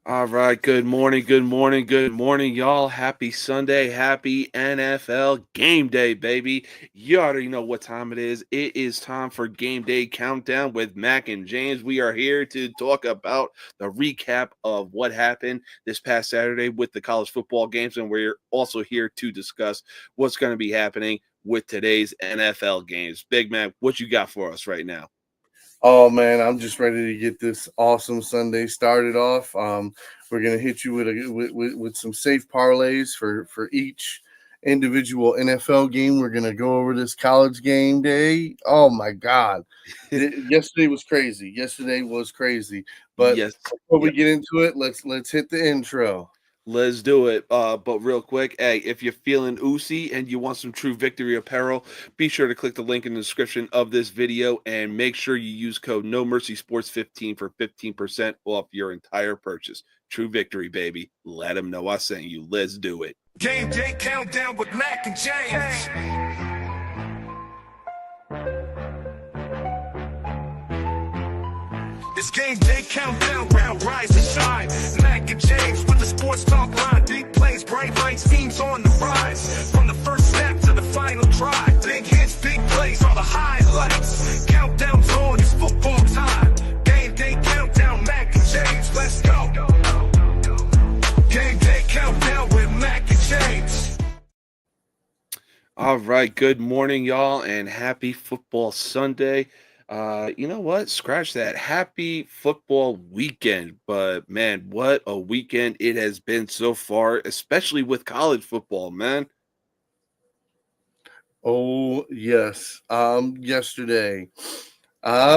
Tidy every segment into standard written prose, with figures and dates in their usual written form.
All right, good morning, y'all. Happy Sunday, happy NFL game day, baby. You already know what time it is. It is time for game day countdown with Mac and James. We are here to talk about the recap of what happened this past Saturday with the college football games, and we're also here to discuss what's going to be happening with today's NFL games. Big Mac, what you got for us right now? Oh man, I'm just ready to get this awesome Sunday started off. We're gonna hit you with some safe parlays for each individual NFL game. We're gonna go over this college game day. Oh my God, yesterday was crazy. Yesterday was crazy. But Yes. before we Yep. get into it, let's hit the intro. Let's do it. But real quick, hey, if you're feeling oozy and you want some True Victory apparel, be sure to click the link in the description of this video and make sure you use code No Mercy Sports 15 for 15% off your entire purchase. True Victory, baby. Let them know I sent you. Let's do it. Game day countdown with Mack and James. It's game day countdown, round rise and shine. Mack and James with the sports talk line. Big plays, bright lights, teams on the rise. From the first snap to the final drive. Big hits, big plays are the highlights. Countdown's on, it's football time. Game day countdown, Mack and James, let's go. Game day countdown with Mack and James. All right. Good morning, y'all, and happy football Sunday. You know what? Scratch that. Happy football weekend. But man, what a weekend it has been so far, especially with college football, man. Oh yes. Yesterday,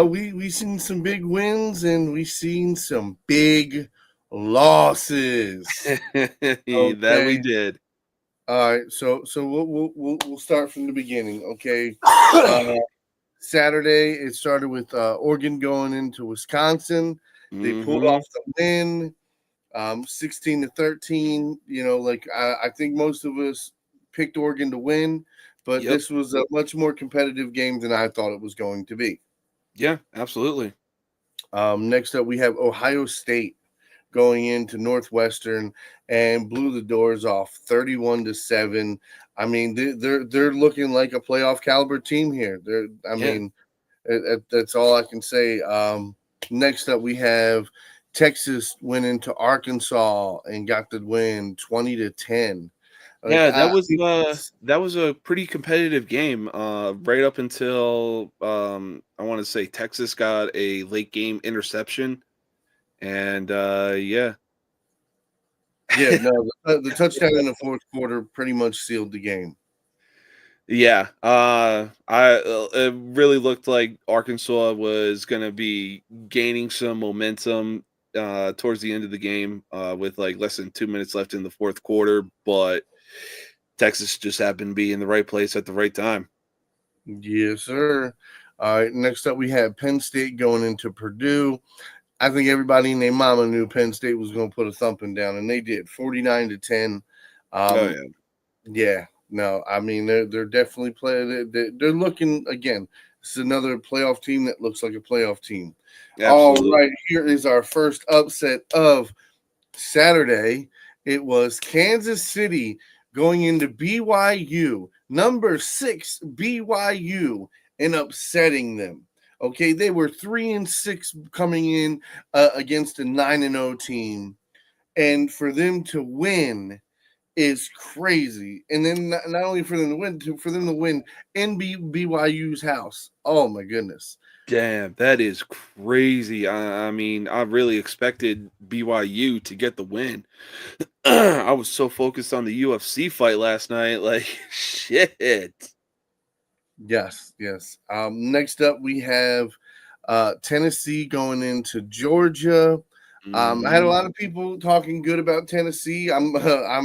we seen some big wins and we seen some big losses. That we Okay. did. All right. So we'll start from the beginning. Okay. Uh, Saturday it started with Oregon going into Wisconsin. They pulled Hmm. off the win, 16-13. I think most of us picked Oregon to win, but Yep. this was a much more competitive game than I thought it was going to be. Yeah, absolutely. Next up, we have Ohio State going into Northwestern and blew the doors off 31-7. I mean, they're looking like a playoff caliber team here. I Yeah. mean, that's all I can say. Next up, we have Texas went into Arkansas and got the win 20-10. Like Yeah, I think that was a pretty competitive game. Right up until I want to say Texas got a late game interception. And yeah. yeah, no, the touchdown in the fourth quarter pretty much sealed the game. Yeah, it really looked like Arkansas was gonna be gaining some momentum towards the end of the game with like less than 2 minutes left in the fourth quarter, but Texas just happened to be in the right place at the right time. Yes, sir. All right, next up we have Penn State going into Purdue. I think everybody and their mama knew Penn State was going to put a thumping down, and they did 49-10. Oh Um, yeah, yeah, no, I mean they're definitely playing. They're looking again. This is another playoff team that looks like a playoff team. All absolutely. right, here is our first upset of Saturday. It was Kansas City going into BYU, number 6 BYU, and upsetting them. Okay, they were 3-6 coming in against a 9-0 team, and for them to win is crazy. And then not only for them to win, for them to win in BYU's house. Oh my goodness. Damn, that is crazy. I mean, I really expected BYU to get the win. I was so focused on the UFC fight last night. Like, shit. Yes, yes. Next up, we have Tennessee going into Georgia. I had a Hmm. lot of people talking good about Tennessee. I'm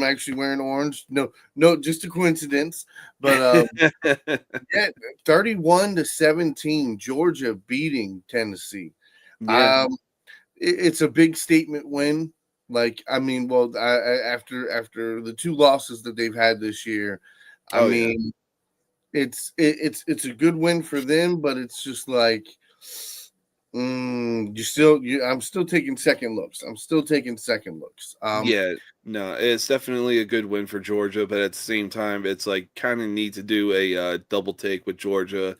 actually wearing orange. No, no, just a coincidence. But yeah, 31-17, Georgia beating Tennessee. Yeah. Um, it's a big statement win. Like, I mean, well, after the two losses that they've had this year, I Oh yeah. mean, it's a good win for them, but it's just like I'm still taking second looks. I'm still taking second looks. Yeah, no, it's definitely a good win for Georgia, but at the same time, it's like kind of need to do a double take with Georgia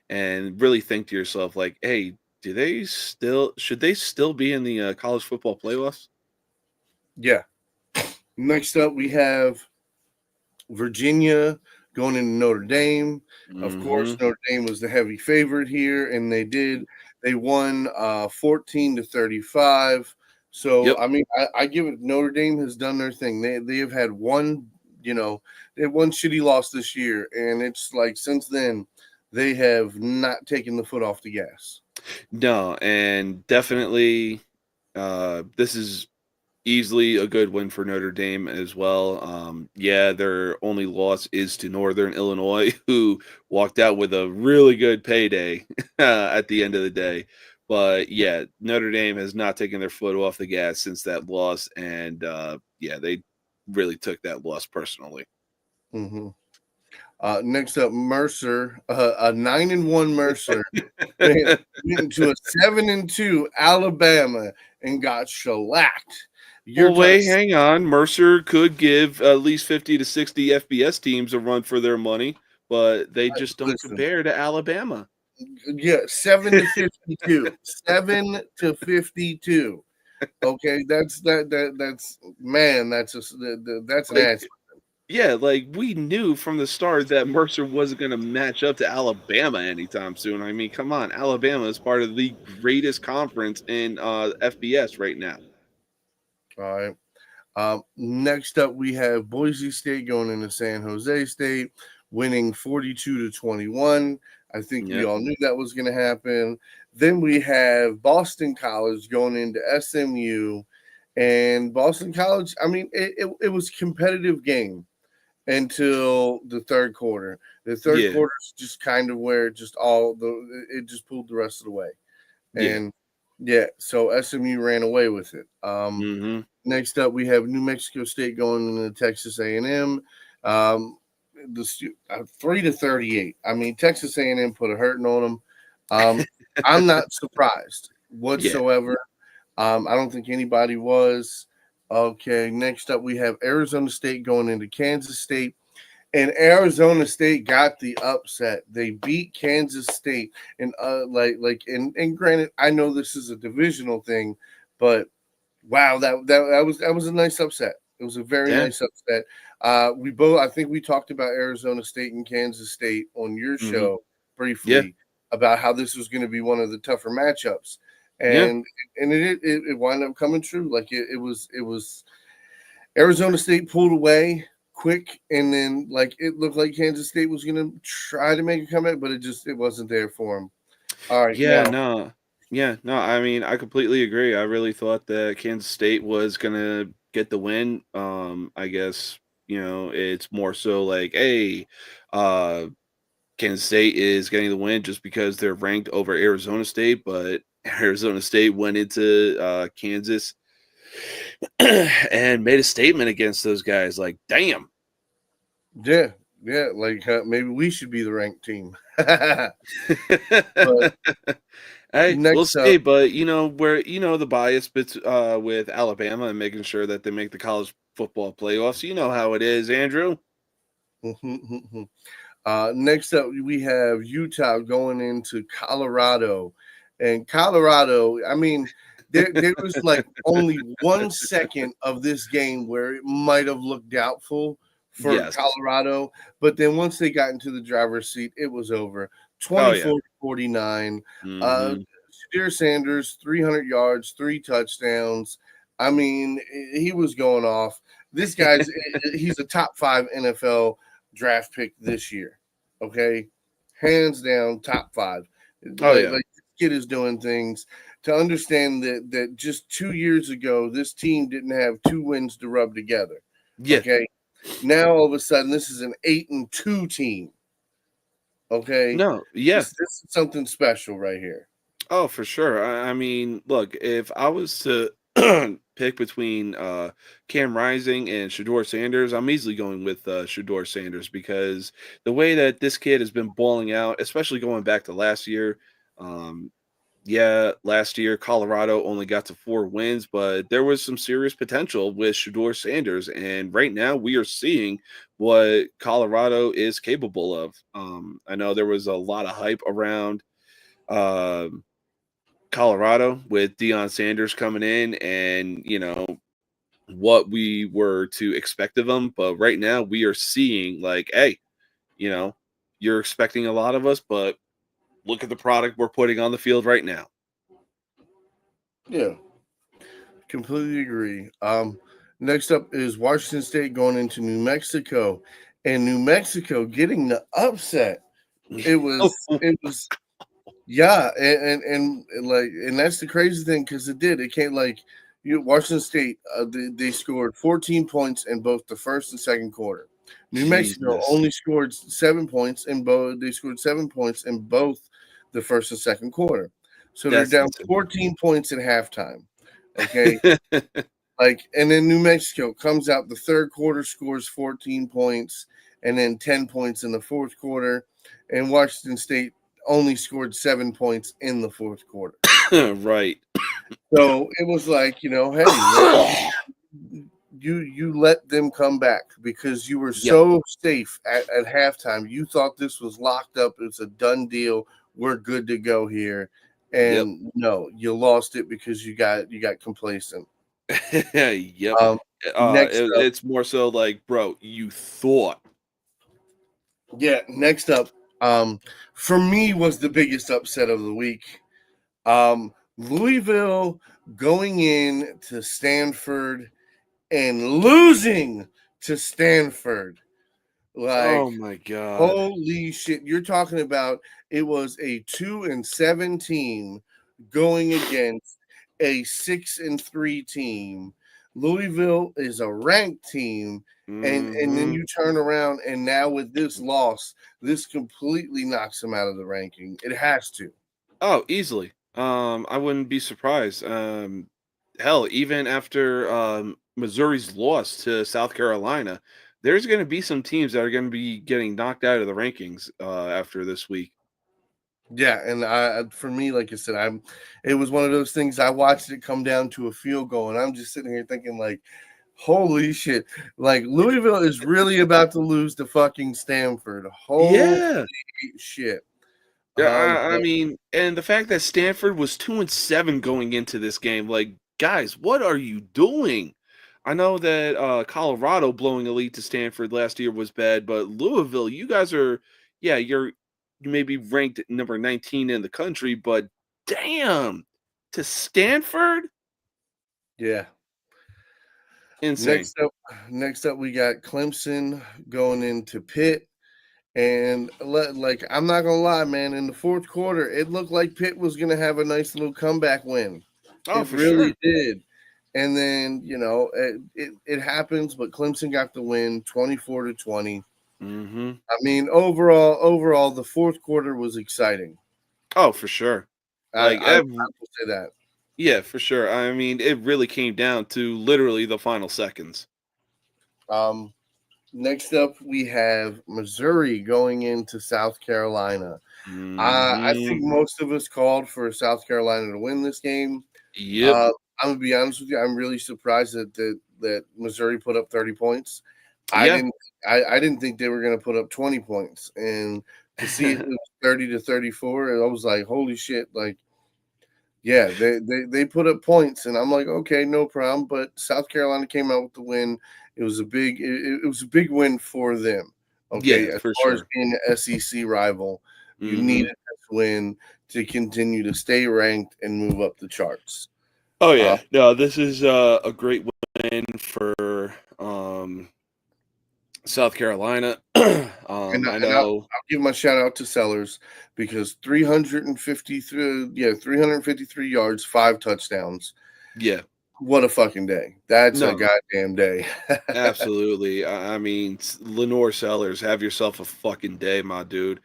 and really think to yourself, like, hey, should they still be in the college football playoffs? Yeah. Next up, we have Virginia going into Notre Dame. Of course, Hmm. Notre Dame was the heavy favorite here, and they won 14-35. So Yep. I mean, I give it. Notre Dame has done their thing. They have had one, they had one shitty loss this year, and it's like since then they have not taken the foot off the gas. No, and definitely, this is easily a good win for Notre Dame as well. Yeah, their only loss is to Northern Illinois, who walked out with a really good payday at the end of the day. But yeah, Notre Dame has not taken their foot off the gas since that loss, and yeah, they really took that loss personally. Hmm. Next up, Mercer, a 9-1 Mercer went, went into a 7-2 Alabama and got shellacked. You're Well, talking, wait, hang on. Mercer could give at least 50 to 60 FBS teams a run for their money, but they just don't listen, compare to Alabama. yeah, 7-52, 7-52. Okay, that's man, that's an Like, ass. yeah, like we knew from the start that Mercer wasn't going to match up to Alabama anytime soon. I mean, come on, Alabama is part of the greatest conference in FBS right now. All right. Next up, we have Boise State going into San Jose State, winning 42-21. I think we Yep. all knew that was going to happen. Then we have Boston College going into SMU, and Boston College. I mean, it was a competitive game until the third quarter. The third Yeah. quarter is just kind of where it just pulled the rest of the way, Yeah. and yeah, so SMU ran away with it. Hmm. Next up, we have New Mexico State going into Texas A&M. Um, 3-38. I mean, Texas A&M put a hurting on them. I'm not surprised Yeah. whatsoever. I don't think anybody was. Okay, next up, we have Arizona State going into Kansas State. And Arizona State got the upset. They beat Kansas State, and and granted, I know this is a divisional thing, but wow, that was a nice upset. It was a very Yeah. nice upset. I think we talked about Arizona State and Kansas State on your Hmm. show Yeah. briefly about how this was going to be one of the tougher matchups, Yeah. and it wound up coming true. Like it was Arizona State pulled away quick, and then like it looked like Kansas State was going to try to make a comeback, but it wasn't there for them. All right, Yeah, now no. Yeah, no, I mean, I completely agree. I really thought that Kansas State was gonna get the win. I guess, it's more so like, hey, uh, Kansas State is getting the win just because they're ranked over Arizona State, but Arizona State went into Kansas and made a statement against those guys. Like, damn. yeah, yeah, like maybe we should be the ranked team. But Hey, we'll next see, up, but where the bias bits with Alabama and making sure that they make the college football playoffs. You know how it is, Andrew. next up, we have Utah going into Colorado, and Colorado. I mean, there was like only 1 second of this game where it might have looked doubtful for Yes. Colorado, but then once they got into the driver's seat, it was over. Oh yeah. 24-49. Hmm. Shadir Sanders, 300 yards, 3 touchdowns. I mean, he was going off. This he's a top 5 NFL draft pick this year. Okay, hands down, top 5. Oh yeah. Like this kid is doing things to understand that just 2 years ago, this team didn't have 2 wins to rub together. Yeah. Okay, now all of a sudden, this is an 8-2 team. Okay, No. Yeah. this is something special right here. Oh, for sure. I mean, look, if I was to pick between Cam Rising and Shador Sanders, I'm easily going with Shador Sanders because the way that this kid has been balling out, especially going back to last year, um, Yeah, last year Colorado only got to 4 wins, but there was some serious potential with Shador Sanders, and right now we are seeing what Colorado is capable of. I know there was a lot of hype around um, Colorado with Deion Sanders coming in, and what we were to expect of them, but right now we are seeing like, hey, you know, you're expecting a lot of us, but look at the product we're putting on the field right now. Yeah, completely agree. Next up is Washington State going into New Mexico, and New Mexico getting the upset. It was, it was, yeah, and like, and that's the crazy thing because it did. It came like Washington State. They scored 14 points in both the first and second quarter. New Mexico Jesus. only scored 7 points in both. They scored 7 points in both the first and second quarter. So they're That's down insane. 14 points at halftime. Okay. Like, and then New Mexico comes out the third quarter, scores 14 points, and then 10 points in the fourth quarter. And Washington State only scored 7 points in the fourth quarter. Right. So it was like, hey, man, you let them come back because you were Yep. so safe at halftime. You thought this was locked up. It's a done deal. We're good to go here. Yep. And no, you lost it because you got complacent. Yep. Um, next up. It's more so like, bro, you thought. Yeah, next up, for me was the biggest upset of the week. Louisville going in to Stanford and losing to Stanford. Like, Oh my god. holy shit. You're talking about it was a 2-7 team going against a 6-3 team. Louisville is a ranked team, and then Hmm. you turn around and now with this loss, this completely knocks them out of the ranking. It has to. Oh, easily. I wouldn't be surprised. Hell, even after Missouri's loss to South Carolina, there's going to be some teams that are going to be getting knocked out of the rankings after this week. Yeah, and for me, like I said, it was one of those things. I watched it come down to a field goal, and I'm just sitting here thinking, like, holy shit! Like Louisville is really about to lose to fucking Stanford. Holy Yeah. shit! Yeah, I But mean, and the fact that Stanford was 2-7 going into this game, like, guys, what are you doing? I know that Colorado blowing a lead to Stanford last year was bad, but Louisville, you guys are, yeah, you may be ranked at number 19 in the country, but damn, to Stanford, yeah, insane. next up, we got Clemson going into Pitt. And like, I'm not gonna lie, man. In the fourth quarter, it looked like Pitt was gonna have a nice little comeback win. Oh, It for really sure. did. And then it happens, but Clemson got the win, 24-20. Hmm. I mean, overall, the fourth quarter was exciting. Oh, for sure. Like, I will say that. yeah, for sure. I mean, it really came down to literally the final seconds. Um, Next up, we have Missouri going into South Carolina. I think Hmm. most of us called for South Carolina to win this game. Yep. I'm gonna be honest with you. I'm really surprised that Missouri put up 30 points. I Yeah. didn't. I didn't think they were going to put up 20 points, and to see it was 30-34, and I was like, "Holy shit!" Like, yeah, they put up points, and I'm like, "Okay, no problem." But South Carolina came out with the win. It was a big win for them. Okay, Yeah, as for far as sure. being an SEC rival, you Hmm. needed this win to continue to stay ranked and move up the charts. Oh Uh, yeah, no, this is a great win for South Carolina. I and know. I'll give my shout out to Sellers because 353 yards, 5 touchdowns. Yeah, What a fucking day. That's a no, goddamn day. absolutely. I mean, Lenore Sellers, have yourself a fucking day, my dude.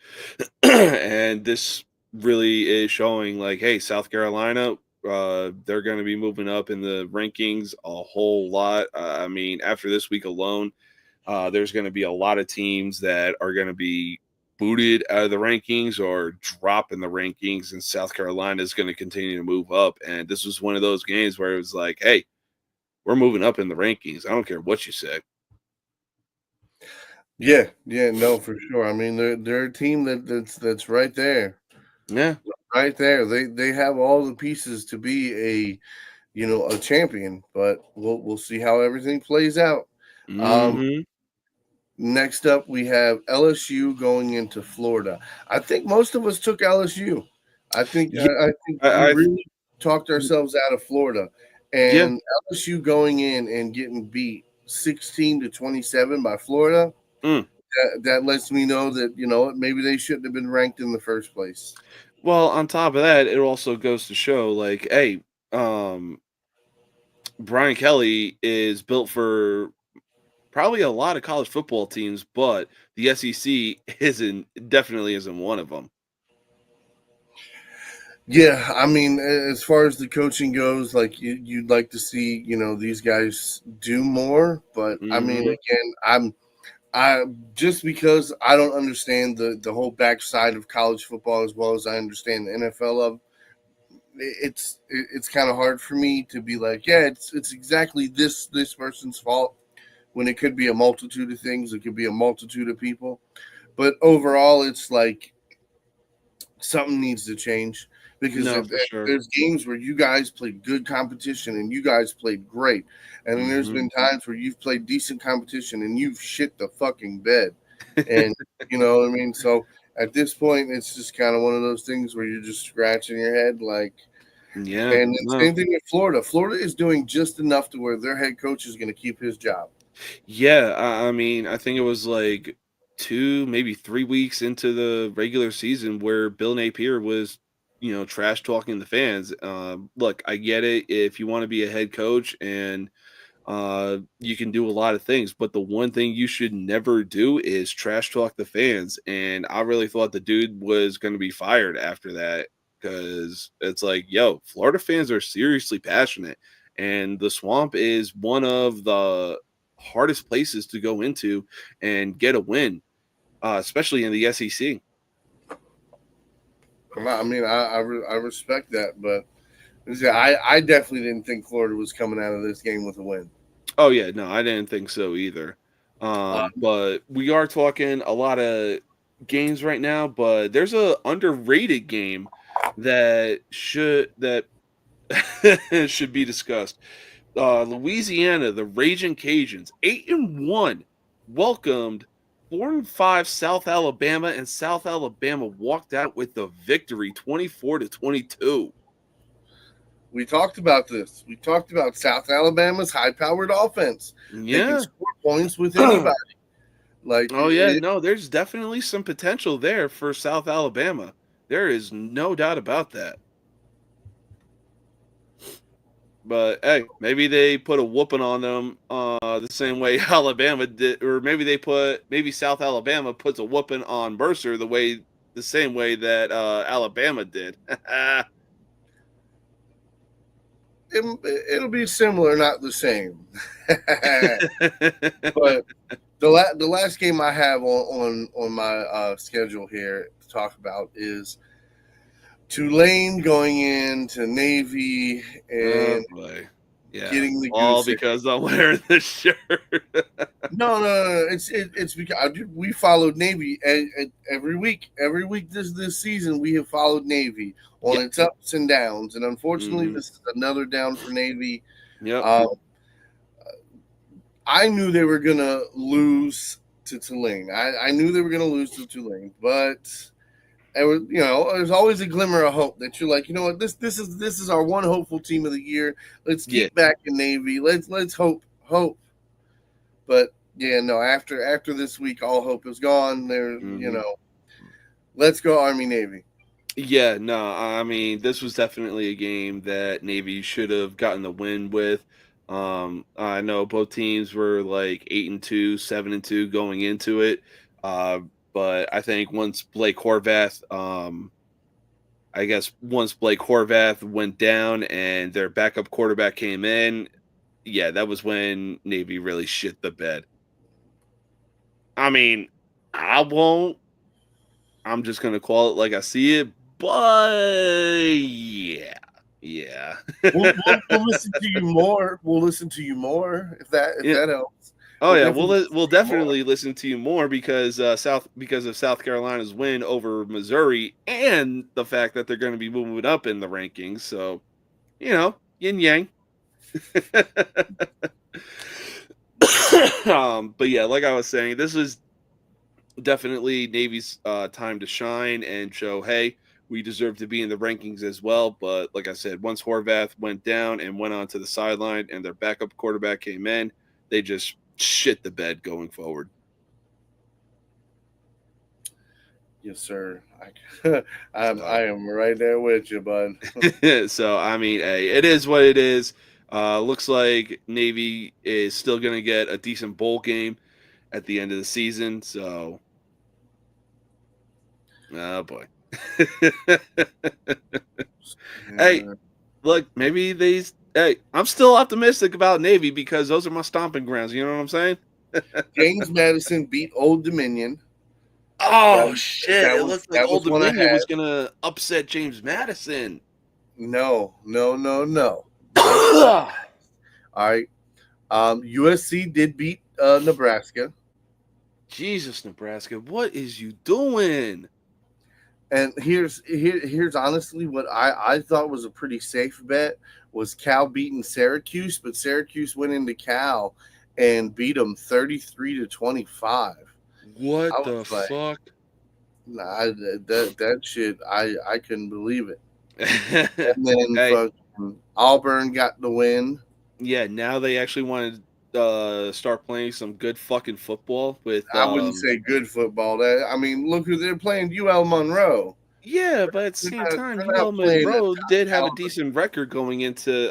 And this really is showing, like, hey, South Carolina, they're going to be moving up in the rankings a whole lot. I mean, after this week alone, there's going to be a lot of teams that are going to be booted out of the rankings or drop in the rankings, and South Carolina is going to continue to move up. And this was one of those games where it was like, hey, we're moving up in the rankings. I don't care what you say. Yeah, yeah, no, for sure. I mean, they're a team that's right there, Yeah. right there. They have all the pieces to be a champion, but we'll see how everything plays out. Hmm. Next up, we have LSU going into Florida. I think most of us took LSU. I think Yeah. I think we I really talked ourselves out of Florida, yeah. and LSU going in and getting beat 16-27 by Florida. Mm. That lets me know that maybe they shouldn't have been ranked in the first place. Well, on top of that, it also goes to show, like, hey, um, Brian Kelly is built for probably a lot of college football teams, but the SEC definitely isn't one of them. Yeah, I mean, as far as the coaching goes, like you'd like to see, these guys do more. But I mean, Hmm. again, I just because I don't understand the whole backside of college football as well as I understand the NFL of it's kind of hard for me to be like, yeah, it's exactly this person's fault when it could be a multitude of things. It could be a multitude of people, but overall, it's like something needs to change because No, for sure. there's games where you guys played good competition and you guys played great, and then there's Hmm. been times where you've played decent competition and you've shit the fucking bed, and you know what I mean. So at this point, it's just kind of one of those things where you're just scratching your head, like. Yeah, And then no. same thing with Florida. Florida is doing just enough to where their head coach is going to keep his job. Yeah, I mean, I think it was like 2, maybe 3 weeks into the regular season where Bill Napier was, trash talking the fans. Look, I get it if you wanna be a head coach and you can do a lot of things, but the one thing you should never do is trash talk the fans. And I really thought the dude was going to be fired after that because it's like, yo, Florida fans are seriously passionate, and the swamp is one of the hardest places to go into and get a win, especially in the SEC. I mean, I respect that, but I definitely didn't think Florida was coming out of this game with a win. Oh yeah, no, I didn't think so either. Uh, But we are talking a lot of games right now, but there's a underrated game that should be discussed. Louisiana, the Raging Cajuns, 8-1, welcomed 4-5 South Alabama, and South Alabama walked out with the victory, 24-22. we talked about this. We talked about South Alabama's high-powered offense. They can Yeah. score points with anybody. Like Oh yeah, no, there's definitely some potential there for South Alabama. There is no doubt about that. But hey, maybe they put a whooping on them the same way Alabama did, or maybe South Alabama puts a whooping on Mercer the same way that Alabama did. it'll be similar, not the same. But the last game I have on my schedule here to talk about is Tulane going into Navy Oh and boy, yeah, getting the all goose egg. because I'm wearing this shirt. No. It's because we followed Navy every week. Every week this season, we have followed Navy on Yep. its ups and downs, and unfortunately, Hmm. this is another down for Navy. Yep. Um, I knew they were gonna lose to Tulane. I knew they were gonna lose to Tulane, but it was, there's always a glimmer of hope that you're like, you know what, this is our one hopeful team of the year. Let's Yeah. keep back in Navy. Let's hope. But yeah, no. After this week, all hope is gone. Hmm. Let's go Army Navy. Yeah, no, I mean, this was definitely a game that Navy should have gotten the win with. I know both teams were like 8-2, 7-2 going into it. Uh, but I think once Blake Horvath went down and their backup quarterback came in, yeah, that was when Navy really shit the bed. I mean, I won't I'm just gonna call it like I see it, but yeah. We'll listen to you more. We'll listen to you more if Yeah. that helps. Oh We'll yeah, definitely listen we'll to you more. definitely listen to you more because because of South Carolina's win over Missouri and the fact that they're going to be moving up in the rankings. So yin yang. But yeah, like I was saying, this is definitely Navy's time to shine and show, hey, we deserve to be in the rankings as well. But like I said, once Horvath went down and went onto the sideline and their backup quarterback came in, they just shit the bed going forward. Yes, sir. So, I am right there with you, bud. so I mean, hey, it is what it is. Looks like Navy is still going to get a decent bowl game at the end of the season. So, oh boy. Hey, Yeah. look, maybe these. Hey, I'm still optimistic about Navy because those are my stomping grounds. You know what I'm saying? James Madison beat Old Dominion. Oh shit! It looks like That Old was one I Dominion had. was gonna upset James Madison. No, no, no, no. All Jesus right. USC did beat Nebraska, Nebraska, what is you doing? and here's honestly what I thought was a pretty safe bet was Cal beating Syracuse, but Syracuse went into Cal and beat them 33-25. I What the was like, fuck? nah, that shit, I couldn't believe it. And then Hey, fucking Auburn got the win. yeah, now they actually want to start playing some good fucking football with I wouldn't say good football. That I mean, look who they're playing. UL Monroe. yeah, but at the same time, They're UL not playing a Monroe top did have a caliber. decent record going into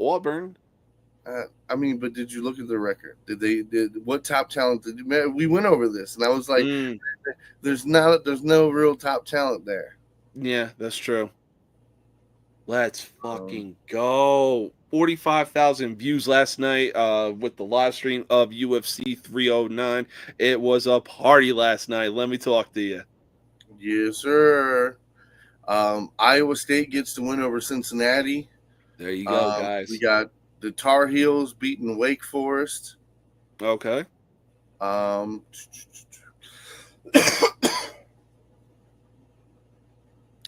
Auburn. I mean, but did you look at the record? Did what top talent did you? Man, we went over this, and I was like, Mm, there's no real top talent there. yeah, that's true. Let's Um, fucking go. 45,000 views last night with the live stream of UFC 309. It was a party last night. Let me talk to you. yes, sir. Iowa State gets the win over Cincinnati. There you go, We guys. got the Tar Heels beating Wake Forest. Okay. Um,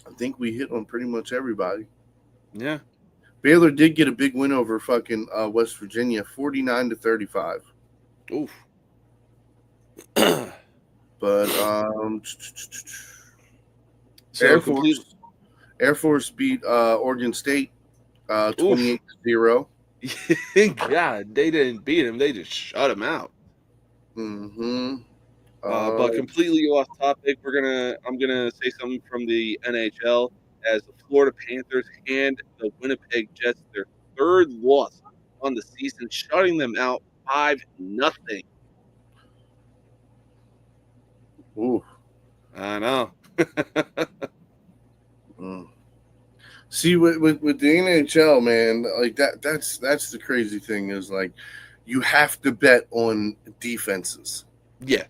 I think we hit on pretty much everybody. Yeah. Baylor did get a big win over fucking West Virginia, 49-35. Oof. But So complete. Air Force beat Oregon State Oof. 28-0. God, they didn't beat him. They just shut him out. Mm-hmm. But completely off topic, I'm gonna say something from the NHL as the Florida Panthers hand the Winnipeg Jets their third loss on the season, shutting them out 5-0. Ooh. I know. Mm. See, with the NHL, man, like that's the crazy thing is like you have to bet on defenses. Yeah.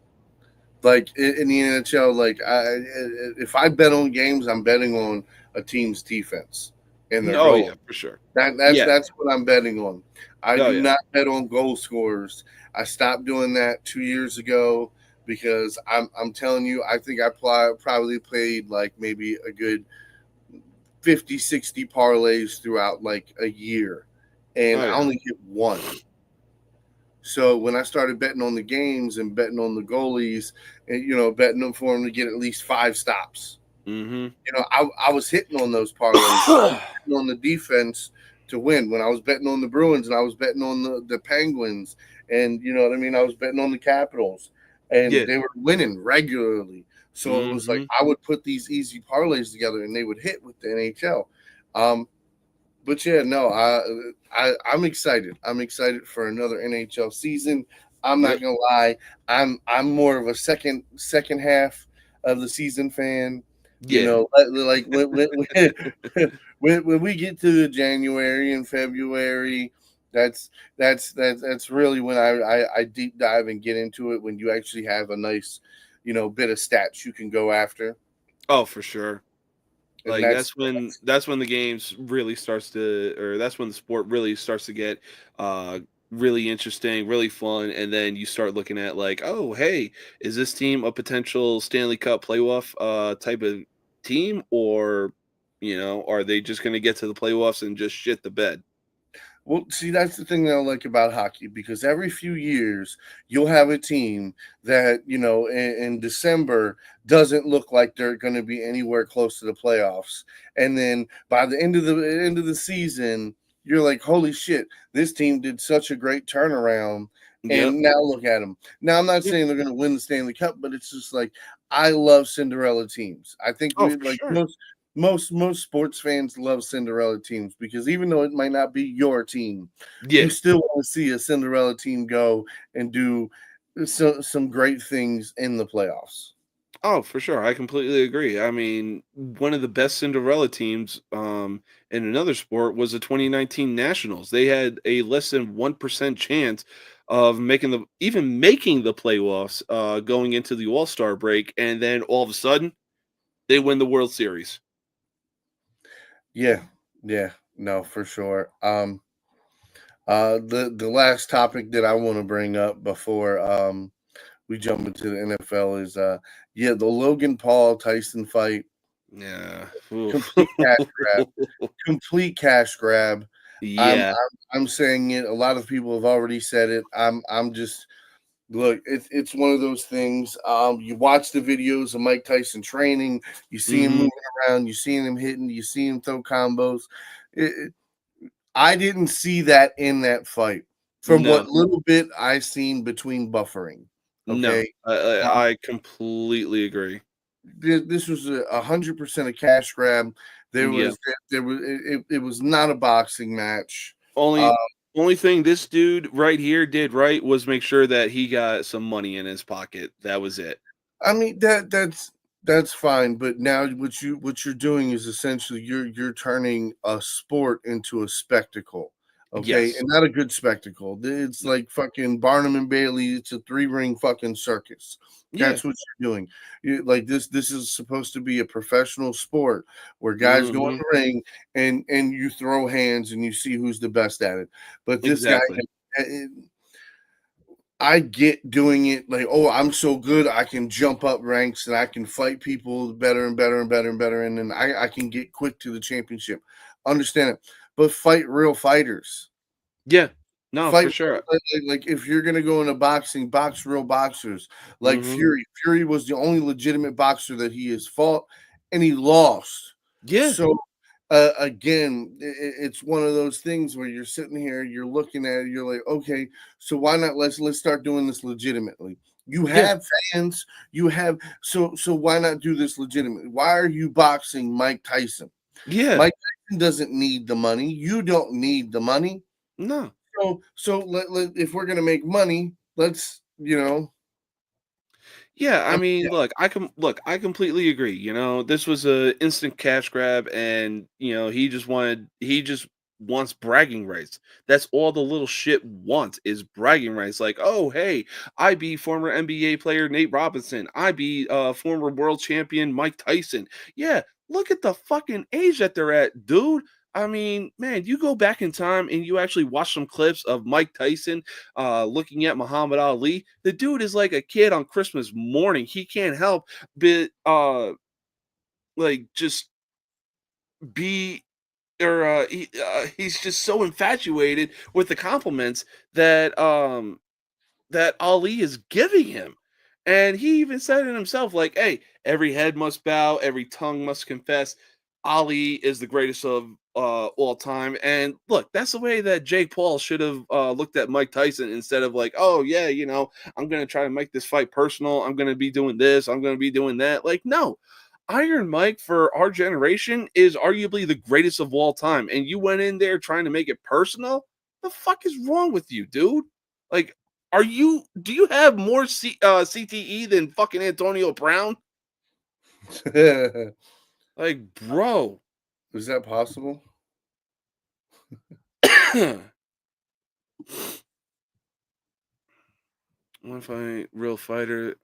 Like in the NHL, like if I bet on games, I'm betting on a team's defense and their Oh yeah, goal. for sure. That's Yeah. that's what I'm betting on. I Oh do yeah. not bet on goal scorers. I stopped doing that 2 years ago because I'm telling you, I think I probably played like maybe a good 50, 60 parlays throughout like a year, and Oh I yeah. only hit one. So when I started betting on the games and betting on the goalies, and betting them for them to get at least 5 stops, Mm-hmm. I was hitting on those parlays. I was betting on the defense to win. When I was betting on the Bruins and I was betting on the Penguins, and you know what I mean, I was betting on the Capitals, and Yeah. they were winning regularly. So it was like Mm-hmm. I would put these easy parlays together, and they would hit with the NHL. But yeah, no, I'm excited. I'm excited for another NHL season. I'm not Yep. gonna lie. I'm more of a second half of the season fan. Yeah. Like when we get to January and February, that's really when I deep dive and get into it. When you actually have a nice, bit of stats you can go after. Oh, for sure. And Like, that's that's when the games really starts to or that's when the sport really starts to get, really interesting, really fun, and then you start looking at, like, "Oh, hey, is this team a potential Stanley Cup playoff, type of team, or, are they just gonna get to the playoffs and just shit the bed?" Well, see, that's the thing that I like about hockey because every few years you'll have a team that, in December doesn't look like they're going to be anywhere close to the playoffs. And then by the end of the season, you're like, "Holy shit, this team did such a great turnaround." Yep. And now look at them. Now, I'm not Yeah. saying they're going to win the Stanley Cup, but it's just like I love Cinderella teams. I think Oh, we for like sure. most sports fans love Cinderella teams because even though it might not be your team, you Yeah. still want to see a Cinderella team go and do some great things in the playoffs. Oh, for sure. I completely agree. I mean, one of the best Cinderella teams in another sport was the 2019 Nationals. They had a less than 1% chance of making the playoffs going into the All-Star break, and then all of a sudden they win the World Series. Yeah, yeah, no, for sure. The last topic that I want to bring up before we jump into the NFL is yeah, the Logan Paul Tyson fight, Yeah. Oof. complete cash grab, complete cash grab. I'm Yeah. I'm I'm saying it. A lot of people have already said it. I'm just look. It's one of those things. You watch the videos of Mike Tyson training. You see him Mhm. moving around. You see him hitting. You see him throw combos. I didn't see that in that fight. From No. what little bit I seen between buffering. No. Okay, I completely agree. this was 100% a cash grab. There Yeah. was there was it was not a boxing match. Uh, Only thing this dude right here did right was make sure that he got some money in his pocket. That was it. I mean that's fine, but now what you're doing is essentially you're turning a sport into a spectacle, okay, Yes. and not a good spectacle. It's No. like fucking Barnum and Bailey. It's a three-ring fucking circus. Yeah. That's what you're doing. Like this is supposed to be a professional sport where guys go in Mhm. the ring and you throw hands and you see who's the best at it. But this guy Exactly. I get doing it like, oh, I'm so good, I can jump up ranks and I can fight people better and better and better and better, and then I can get quick to the championship. Understand it, but fight real fighters. Yeah. No, Fight for sure. like if you're gonna go into boxing, box real boxers like Mhm. Fury. Fury was the only legitimate boxer that he has fought, and he lost. Yeah. So again, it's one of those things where you're sitting here, you're looking at it, you're like, okay, so why not let's start doing this legitimately. You Yeah. have fans, you have so why not do this legitimately? Why are you boxing Mike Tyson? Yeah. Mike Tyson doesn't need the money. You don't need the money. No. So if we're gonna make money, let's Yeah, I yeah, mean, look, I completely agree. This was a instant cash grab, and he just wants bragging rights. That's all the little shit wants is bragging rights. Like, oh hey, I be former NBA player Nate Robinson. I be former world champion Mike Tyson. Yeah, look at the fucking age that they're at, dude. I mean, man, you go back in time and you actually watch some clips of Mike Tyson looking at Muhammad Ali. The dude is like a kid on Christmas morning. He can't help but just be he's just so infatuated with the compliments that Ali is giving him. And he even said it himself, like, hey, every head must bow, every tongue must confess. Ali is the greatest of all time. And look, that's the way that Jake Paul should have looked at Mike Tyson instead of like, oh, yeah, I'm going to try to make this fight personal. I'm going to be doing this. I'm going to be doing that. Like, no. Iron Mike for our generation is arguably the greatest of all time. And you went in there trying to make it personal? The fuck is wrong with you, dude? Like, do you have more CTE than fucking Antonio Brown? is Like, bro. that possible? One fight, real fighter.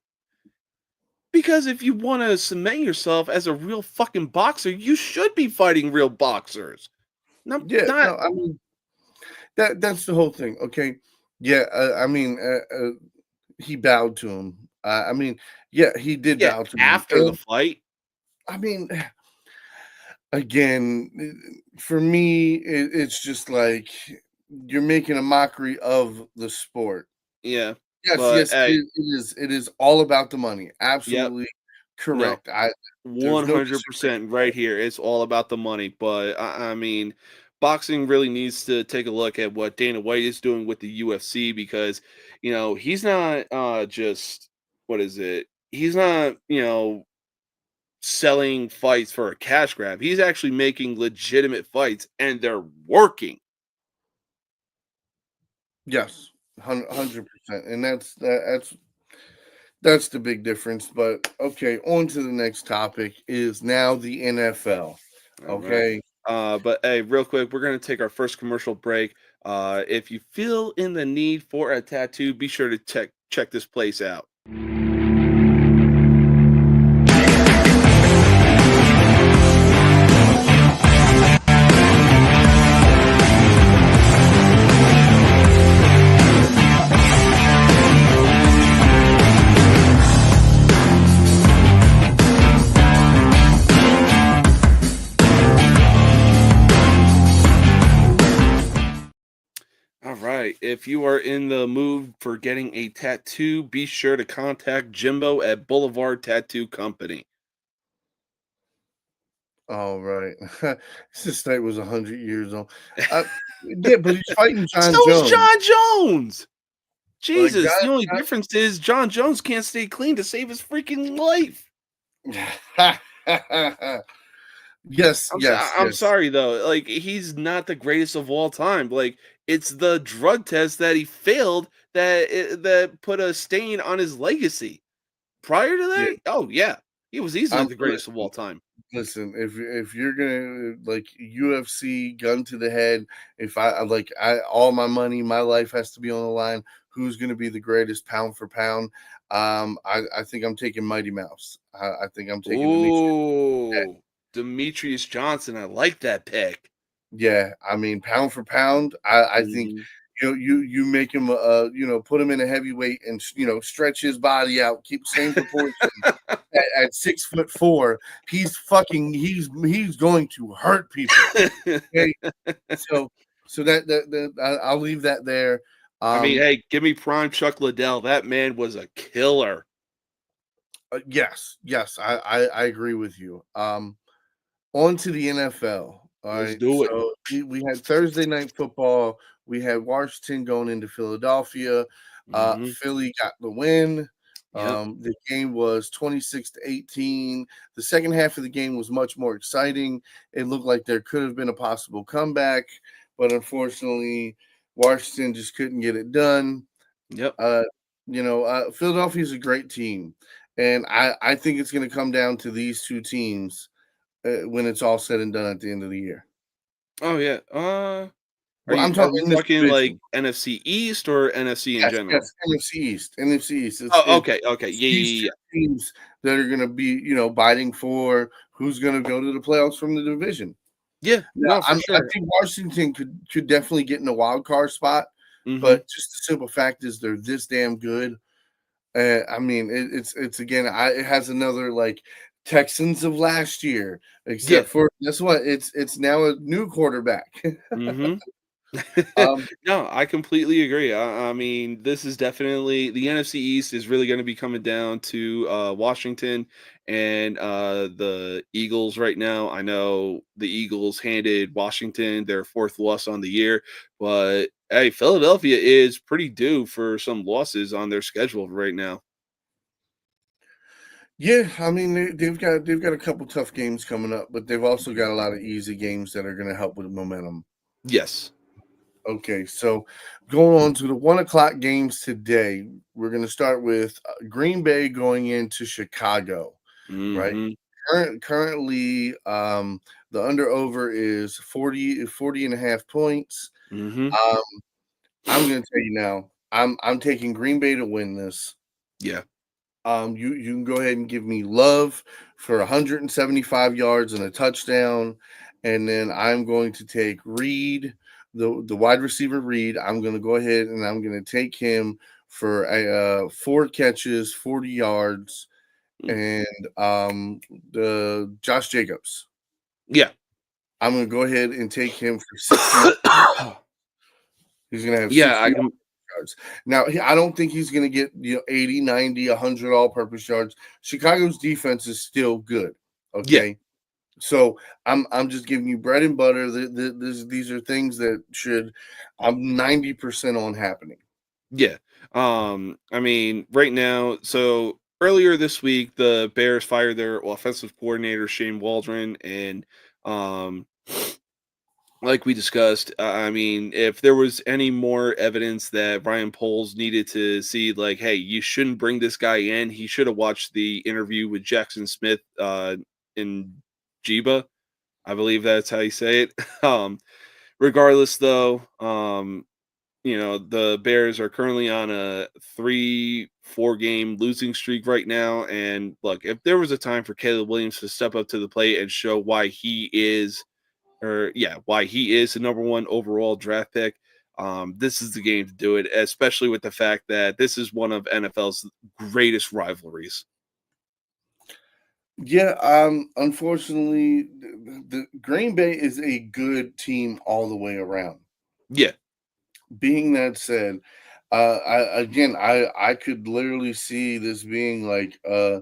Because if you want to cement yourself as a real fucking boxer, you should be fighting real boxers. No, Yeah, not. no, I mean that's the whole thing. Okay, yeah, he bowed to him. I mean, yeah, he did Yeah, bow to him, after the and fight. I mean, again, for me, it's just like you're making a mockery of the sport. Yeah, Yes, but yes, hey, it is all about the money. yep, Absolutely no, correct. There's no disagreeing 100% there. right here. It's all about the money. But I mean, boxing really needs to take a look at what Dana White is doing with the UFC because he's not just what is it? He's not selling fights for a cash grab. He's actually making legitimate fights, and they're working. Yes, 100%, and that's the big difference. But okay, on to the next topic is now the NFL. All right. Okay. But hey, real quick, we're gonna take our first commercial break. If you feel in the need for a tattoo, be sure to check this place out. All right. If you are in the mood for getting a tattoo, be sure to contact Jimbo at Boulevard Tattoo Company. All right. This state was 100 years old. Uh, yeah, but he's fighting John So's Jones. John Jones. Like, Jesus, the only difference is John Jones can't stay clean to save his freaking life. yes, yes, I'm yes. sorry though. Like he's not the greatest of all time. Like it's the drug test that he failed that put a stain on his legacy. Prior to Yeah, that, oh yeah, he was easily I'm the greatest of all time. listen. If you're gonna like UFC gun to the head, if I all my money, my life has to be on the line. Who's gonna be the greatest pound for pound? I think I'm taking Mighty Mouse. I think I'm taking Demetrius. Ooh, Demetrius Johnson. I like that pick. Yeah, I mean, pound for pound, I think Mhm. you make him put him in a heavyweight and stretch his body out, keep same proportion at 6'4". He's going to hurt people. Okay, so I'll leave that there. I mean, Um, hey, give me prime Chuck Liddell. That man was a killer. yes, yes, I agree with you. On to the NFL. All Let's right. do it. So we had Thursday night football. We had Washington going into Philadelphia. Mhm. Philly got the win. Yep. The game was 26-18. The second half of the game was much more exciting. It looked like there could have been a possible comeback, but unfortunately, Washington just couldn't get it done. Yep. Uh, Philadelphia is a great team, and I think it's going to come down to these two teams when it's all said and done at the end of the year. Oh yeah. Well, I'm Are we talking this talking like division. NFC East or NFC in Yes, general? yes, NFC East. NFC East. Oh, okay, okay. It's Yeah, these yeah, two yeah. teams that are going to be, biting for who's going to go to the playoffs from the division. Yeah, Now, no, for I sure. think Washington could definitely get in a wild card spot, Mhm. but just the simple fact is they're this damn good. I mean, it's again, it has another like Texans of last year, Yeah. except for guess what? It's now a new quarterback. Mhm. um, No, I completely agree. I mean, this is definitely the NFC East is really going to be coming down to Washington and the Eagles right now. I know the Eagles handed Washington their fourth loss on the year, but hey, Philadelphia is pretty due for some losses on their schedule right now. Yeah, I mean they've got a couple tough games coming up, but they've also got a lot of easy games that are going to help with momentum. Yes. Okay, so going on to the 1 o'clock games today, we're going to start with Green Bay going into Chicago. Right, Hmm. currently the under over is 40 and a half points. Hmm. Um, I'm going to tell you now, I'm taking Green Bay to win this. Yeah. You can go ahead and give me Love for 175 yards and a touchdown, and then I'm going to take Reed, the wide receiver Reed. I'm going to go ahead and I'm going to take him for a 4 catches, 40 yards, Mm. and the Josh Jacobs. Yeah. I'm going to go ahead and take him for 60. He's going to have Yeah, 60 I can. yards. Now, I don't think he's going to get 80, 90, 100 all-purpose yards. Chicago's defense is still good. Yeah, Okay, so I'm just giving you bread and butter. These are things that should I'm 90% on happening. yeah. I mean, right now, so earlier this week, the Bears fired their offensive coordinator Shane Waldron, and um, like we discussed, I mean, if there was any more evidence that Ryan Poles needed to see, like, hey, you shouldn't bring this guy in, he should have watched the interview with Jackson Smith in Jiba. I believe that's how you say it. Regardless, though, the Bears are currently on a 3-4 game losing streak right now. And look, if there was a time for Caleb Williams to step up to the plate and show why he is, why he is the number one overall draft pick, this is the game to do it, especially with the fact that this is one of NFL's greatest rivalries. Yeah, unfortunately, the Green Bay is a good team all the way around. Yeah. Being that said, I could literally see this being like a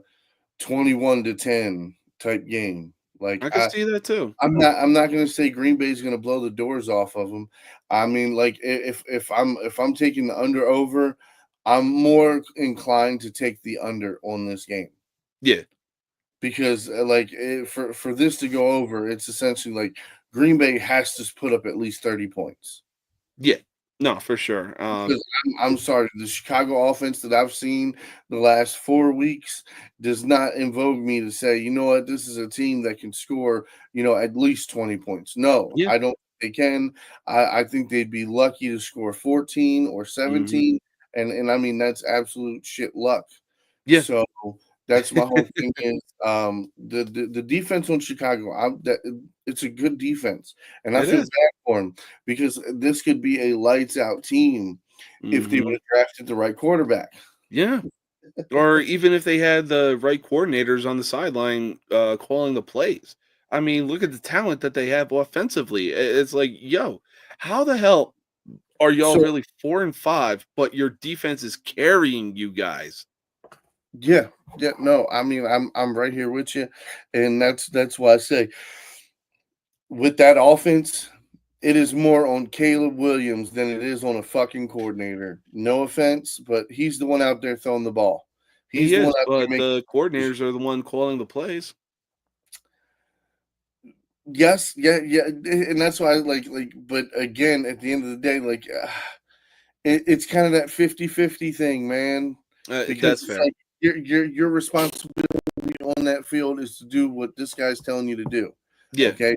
21-10 type game. Like I can see that too. I'm not going to say Green Bay's going to blow the doors off of them. I mean, like if I'm taking the under over, I'm more inclined to take the under on this game Yeah. because for this to go over, it's essentially like Green Bay has to put up at least 30 points. Yeah. No, for sure. Because I'm sorry, the Chicago offense that I've seen the last 4 weeks does not invoke me to say, you know what, this is a team that can score, at least 20 points. No, Yeah. I don't think they can. I think they'd be lucky to score 14 or Hmm. 17. And I mean, that's absolute shit luck. Yeah. So that's my whole thing is the defense on Chicago. It's a good defense, and I It feel is. bad for him because this could be a lights out team if they would Hmm. have drafted the right quarterback. Yeah. Or even if they had the right coordinators on the sideline calling the plays. I mean, look at the talent that they have offensively. It's like, yo, how the hell are y'all So really 4-5, but your defense is carrying you guys? yeah, yeah, no, I mean I'm right here with you, and that's why I say with that offense, it is more on Caleb Williams than it is on a fucking coordinator. No offense, but he's the one out there throwing the ball. He's He the one is, out there but making the coordinators are the one calling the plays. yes, yeah, yeah, and that's why but again, at the end of the day, it's kind of that 50-50 thing, man, because That's it's fair. like your responsibility on that field is to do what this guy's telling you to do. Yeah. Okay.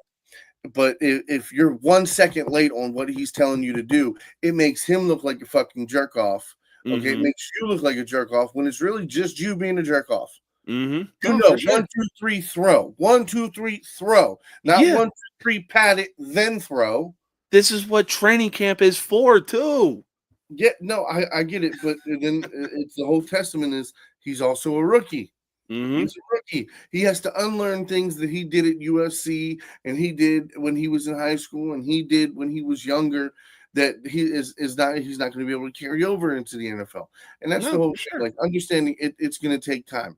But if you're 1 second late on what he's telling you to do, it makes him look like a fucking jerk off. Okay, it Mm-hmm. makes you look like a jerk off when it's really just you being a jerk off. Mm-hmm. No, for sure. 1, 2, 3, throw. 1, 2, 3, throw. Not Yeah. 1, 2, 3, pat it, then throw. This is what training camp is for, too. Yeah, no, I get it, but then it's the whole testament is he's also a rookie. Mm-hmm. He's a rookie. He has to unlearn things that he did at USC and he did when he was in high school and he did when he was younger that he's not going to be able to carry over into the NFL. And that's the No, whole for thing. sure. Like understanding it's going to take time.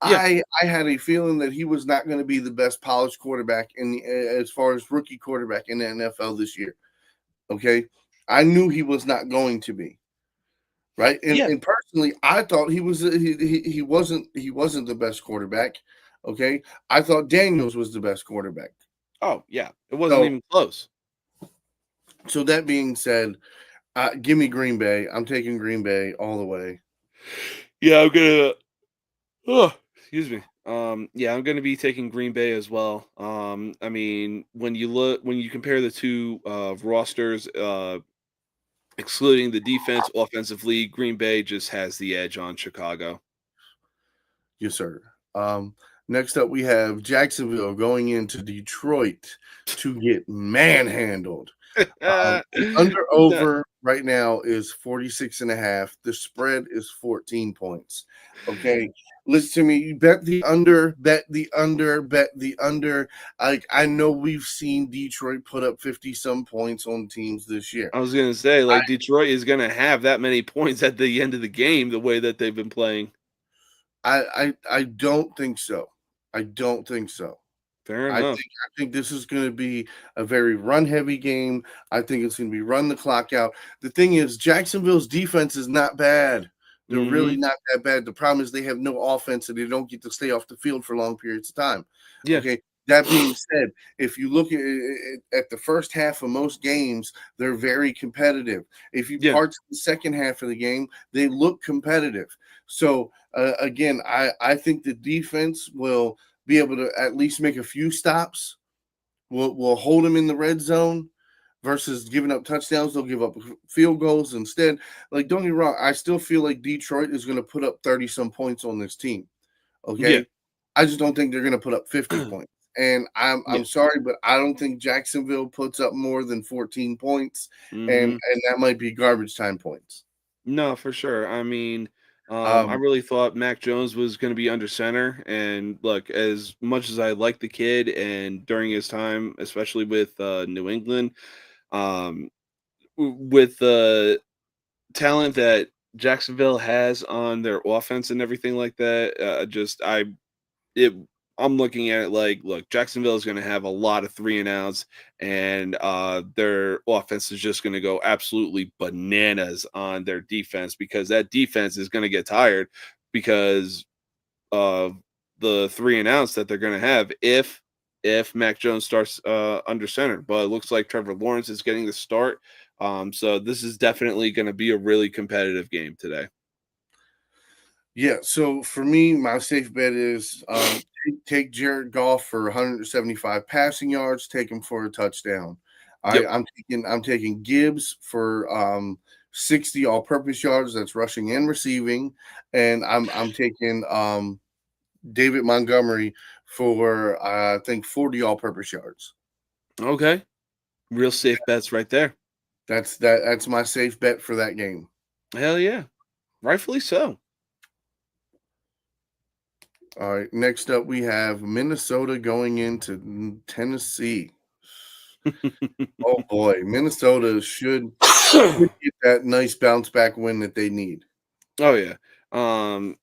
Yeah. I had a feeling that he was not going to be the best polished quarterback as far as rookie quarterback in the NFL this year. Okay? I knew he was not going to be. Right, Yeah. and personally, I thought he wasn't the best quarterback. Okay, I thought Daniels was the best quarterback. Oh, yeah. It wasn't So, even close. so that being said, give me Green Bay. I'm taking Green Bay all the way. Yeah, I'm gonna. Oh, excuse me. Yeah, I'm gonna be taking Green Bay as well. I mean, when you compare the two rosters, excluding the defense, offensively, Green Bay just has the edge on Chicago. Yes, sir. Next up, we have Jacksonville going into Detroit to get manhandled. The under Nah, over right now is 46 and a half. The spread is 14 points. Okay. Listen to me. You bet the under, bet the under, bet the under. I know we've seen Detroit put up 50 some points on teams this year. I was gonna say, like, Detroit is gonna have that many points at the end of the game the way that they've been playing. I don't think so. I don't think so. Fair I enough. think I think this is going to be a very run heavy game. I think it's going to be run the clock out. The thing is, Jacksonville's defense is not bad. They're really Mhm. not that bad. The problem is they have no offense and they don't get to stay off the field for long periods of time. Yeah. Okay. That being said, if you look at the first half of most games, they're very competitive. If you Yeah. parts of the second half of the game, they look competitive. So again, I think the defense will be able to at least make a few stops. We'll hold them in the red zone versus giving up touchdowns. They'll give up field goals instead. Like, don't get me wrong, I still feel like Detroit is going to put up 30 some points on this team. Yeah. Okay. I just don't think they're going to put up 50 points. And I'm Yeah. sorry, but I don't think Jacksonville puts up more than 14 points, Mhm. and that might be garbage time points. No, for sure. I mean, I Um, really thought Mac Jones was gonna be under center, and look, as much as I like the kid and during his time, especially with, New England, um, with the talent that Jacksonville has on their offense and everything like that, just it I'm looking at it like, look, Jacksonville is going to have a lot of 3 and outs, and their offense is just going to go absolutely bananas on their defense because that defense is going to get tired because of the 3 and outs that they're going to have if Mac Jones starts under center. But it looks like Trevor Lawrence is getting the start. So this is definitely going to be a really competitive game today. Yeah, so for me, my safe bet is take Jared Goff for 175 passing yards, take him for a touchdown. Yep. I'm taking Gibbs for 60 all-purpose yards. That's rushing and receiving, and I'm taking David Montgomery for I think 40 all-purpose yards. Okay. Real safe bets right there. That's my safe bet for that game. Hell yeah. Rightfully so. All right, next up we have Minnesota going into Tennessee. Oh boy, Minnesota should get that nice bounce back win that they need. Oh yeah. Um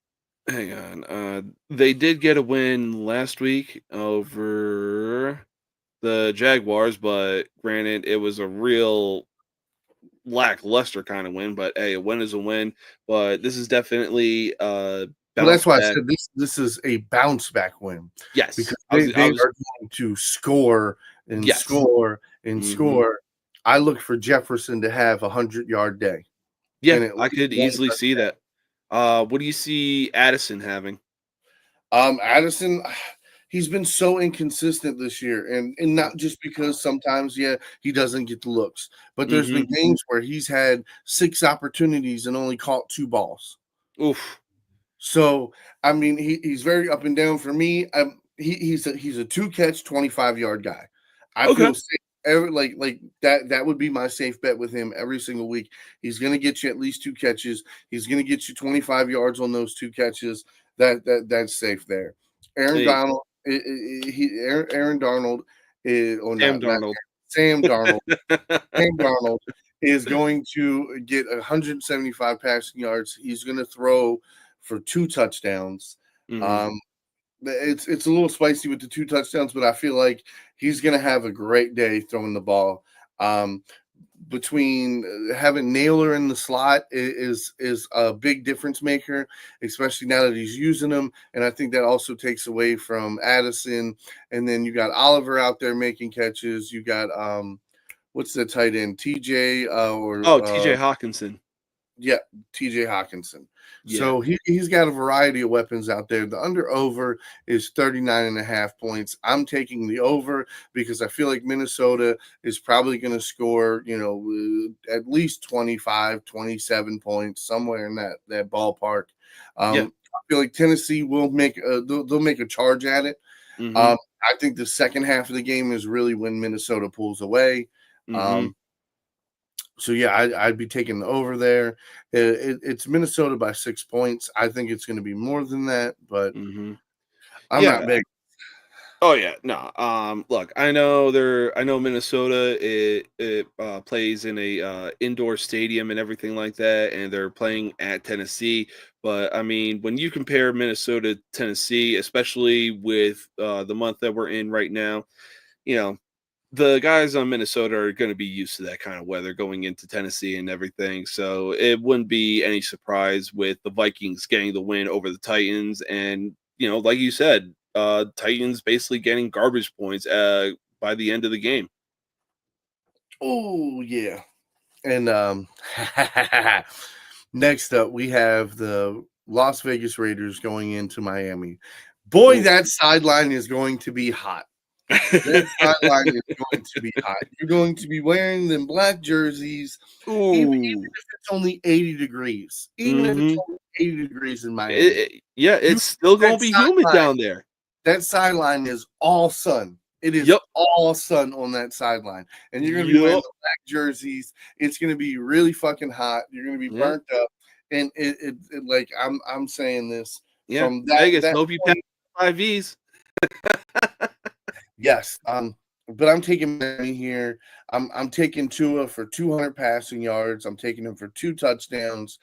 Hang on. They did get a win last week over the Jaguars, but granted it was a real lackluster kind of win, but hey, a win is a win. But this is definitely Well, bounce that's why I back. said this is a bounce back win Yes. because they I are was going to score and yes. score and Hmm. score. I look for Jefferson to have 100-yard day Yeah, and at I least could one easily see touchdown. that. What do you see Addison having? Addison, he's been so inconsistent this year, and not just because sometimes, yeah, he doesn't get the looks, but there's been Mm-hmm. games where he's had 6 opportunities and only caught 2 balls. Oof. So I mean, he's very up and down for me. He's a 2 catch, 25-yard guy. I Okay. feel safe every like that. That would be my safe bet with him every single week. He's going to get you at least 2 catches. He's going to get you 25 yards on those 2 catches. That's safe there. Aaron Hey, Donald, Aaron Darnold is or Sam not Darnold. Sam Darnold. Sam Darnold is going to get 175 passing yards. He's going to throw for 2 touchdowns. Hmm. Um, it's a little spicy with the 2 touchdowns, but I feel like he's going to have a great day throwing the ball. Um, between having Naylor in the slot is a big difference maker, especially now that he's using them. And I think that also takes away from Addison. And then you got Oliver out there making catches. You got what's the tight end? TJ or Oh, TJ Hawkinson. Yeah, TJ Hawkinson. Yeah. So he's got a variety of weapons out there. The under over is 39.5 points. I'm taking the over because I feel like Minnesota is probably going to score, at least 25, 27 points, somewhere in that ballpark. Yeah. I feel like Tennessee will they'll make a charge at it. Mhm. I think the second half of the game is really when Minnesota pulls away. Mhm. Um, so yeah, I'd be taking the over there. It's Minnesota by 6 points. I think it's going to be more than that, but Mhm. I'm not Yeah. big. Oh yeah, no. Look, I know Minnesota. It plays in a indoor stadium and everything like that, and they're playing at Tennessee. But I mean, when you compare Minnesota to Tennessee, especially with the month that we're in right now, you know, the guys on Minnesota are going to be used to that kind of weather going into Tennessee and everything. So it wouldn't be any surprise with the Vikings getting the win over the Titans. And, like you said, Titans basically getting garbage points by the end of the game. Oh yeah, and next up we have the Las Vegas Raiders going into Miami. Boy, Ooh. that sideline is going to be hot. That sideline is going to be hot. You're going to be wearing them black jerseys, even Ooh. if it's only 80 degrees. Even if it's Mm-hmm. only 80 degrees in Miami. Yeah, You it's still going that to be humid sideline down there. that sideline is all sun. It is Yep. all sun on that sideline. And you're gonna be wearing Yep. the black jerseys. It's gonna be really fucking hot. You're gonna be Yeah. burnt up. And like I'm saying this Yeah. from Vegas, that hope you pass point. 5 Vs. Yes. But I'm taking Miami here. I'm taking Tua for 200 passing yards. I'm taking him for 2 touchdowns.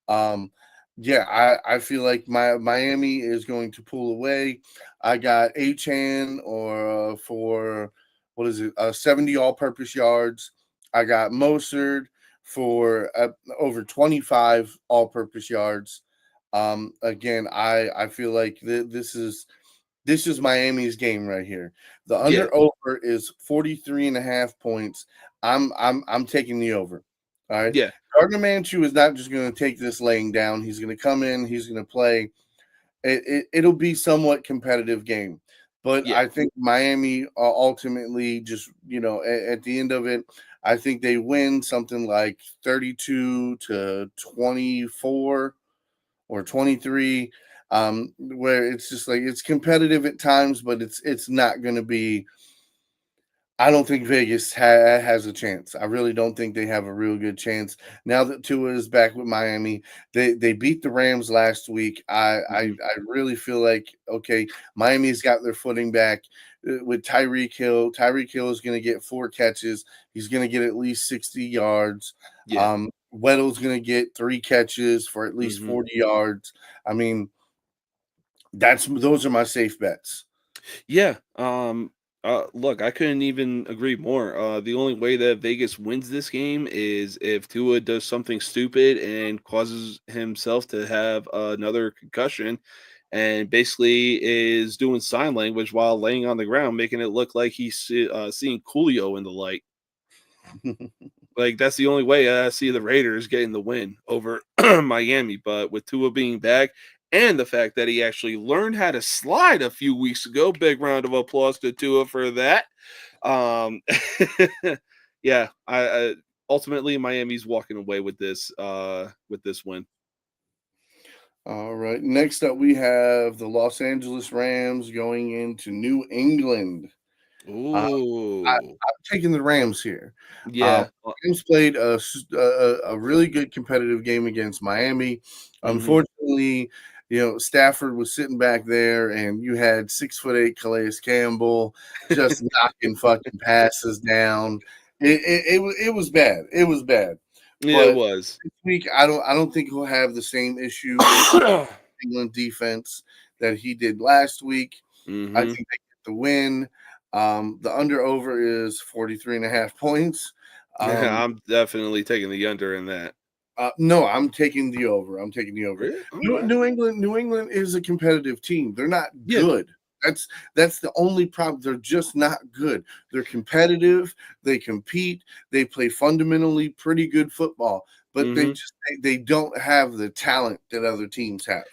Um, yeah, I feel like Miami is going to pull away. I got Achan or for what is it? 70 all-purpose yards. I got Mostert for over 25 all-purpose yards. Again, I feel like this is Miami's game right here. The Yeah. under over is 43.5 points. I'm taking the over. All right. Yeah. Gardner Minshew is not just going to take this laying down. He's going to come in. He's going to play. It'll be somewhat competitive game, but Yeah. I think Miami ultimately just at the end of it, I think they win something like 32-24 or 23, where it's just like it's competitive at times, but it's not going to be. I don't think Vegas has a chance. I really don't think they have a real good chance now that Tua is back with Miami. They beat the Rams last week. Mhm. I really feel like okay, Miami's got their footing back with Tyreek Hill. Tyreek Hill is going to get 4 catches. He's going to get at least 60 yards. Yeah. Weddle's going to get 3 catches for at least Mhm. 40 yards. I mean, those are my safe bets. Yeah. Look, I couldn't even agree more. The only way that Vegas wins this game is if Tua does something stupid and causes himself to have another concussion and basically is doing sign language while laying on the ground, making it look like he's seeing Coolio in the light. Like that's the only way I see the Raiders getting the win over Miami. But with Tua being back and the fact that he actually learned how to slide a few weeks ago, big round of applause to Tua for that. Um, yeah, I ultimately Miami's walking away with this win. All right. Next up, we have the Los Angeles Rams going into New England. Uh, Ooh, I'm taking the Rams here. Um, yeah, Rams played a really good competitive game against Miami. mm-hmm. Unfortunately, Stafford was sitting back there, and you had 6'8" Calais Campbell just knocking fucking passes down. It was bad. It was bad. Yeah, it But was. this week, I don't think he'll have the same issue with England defense that he did last week. I Mm-hmm. think they get the win. The under over is 43.5 points. Um, I'm definitely taking the under in that. no, I'm taking the over. I'm taking the over. Really? New, Okay. New England, New England is a competitive team. They're not Yeah. good. That's the only problem. They're just not good. They're competitive. They compete. They play fundamentally pretty good football. but Mhm. they don't have the talent that other teams have.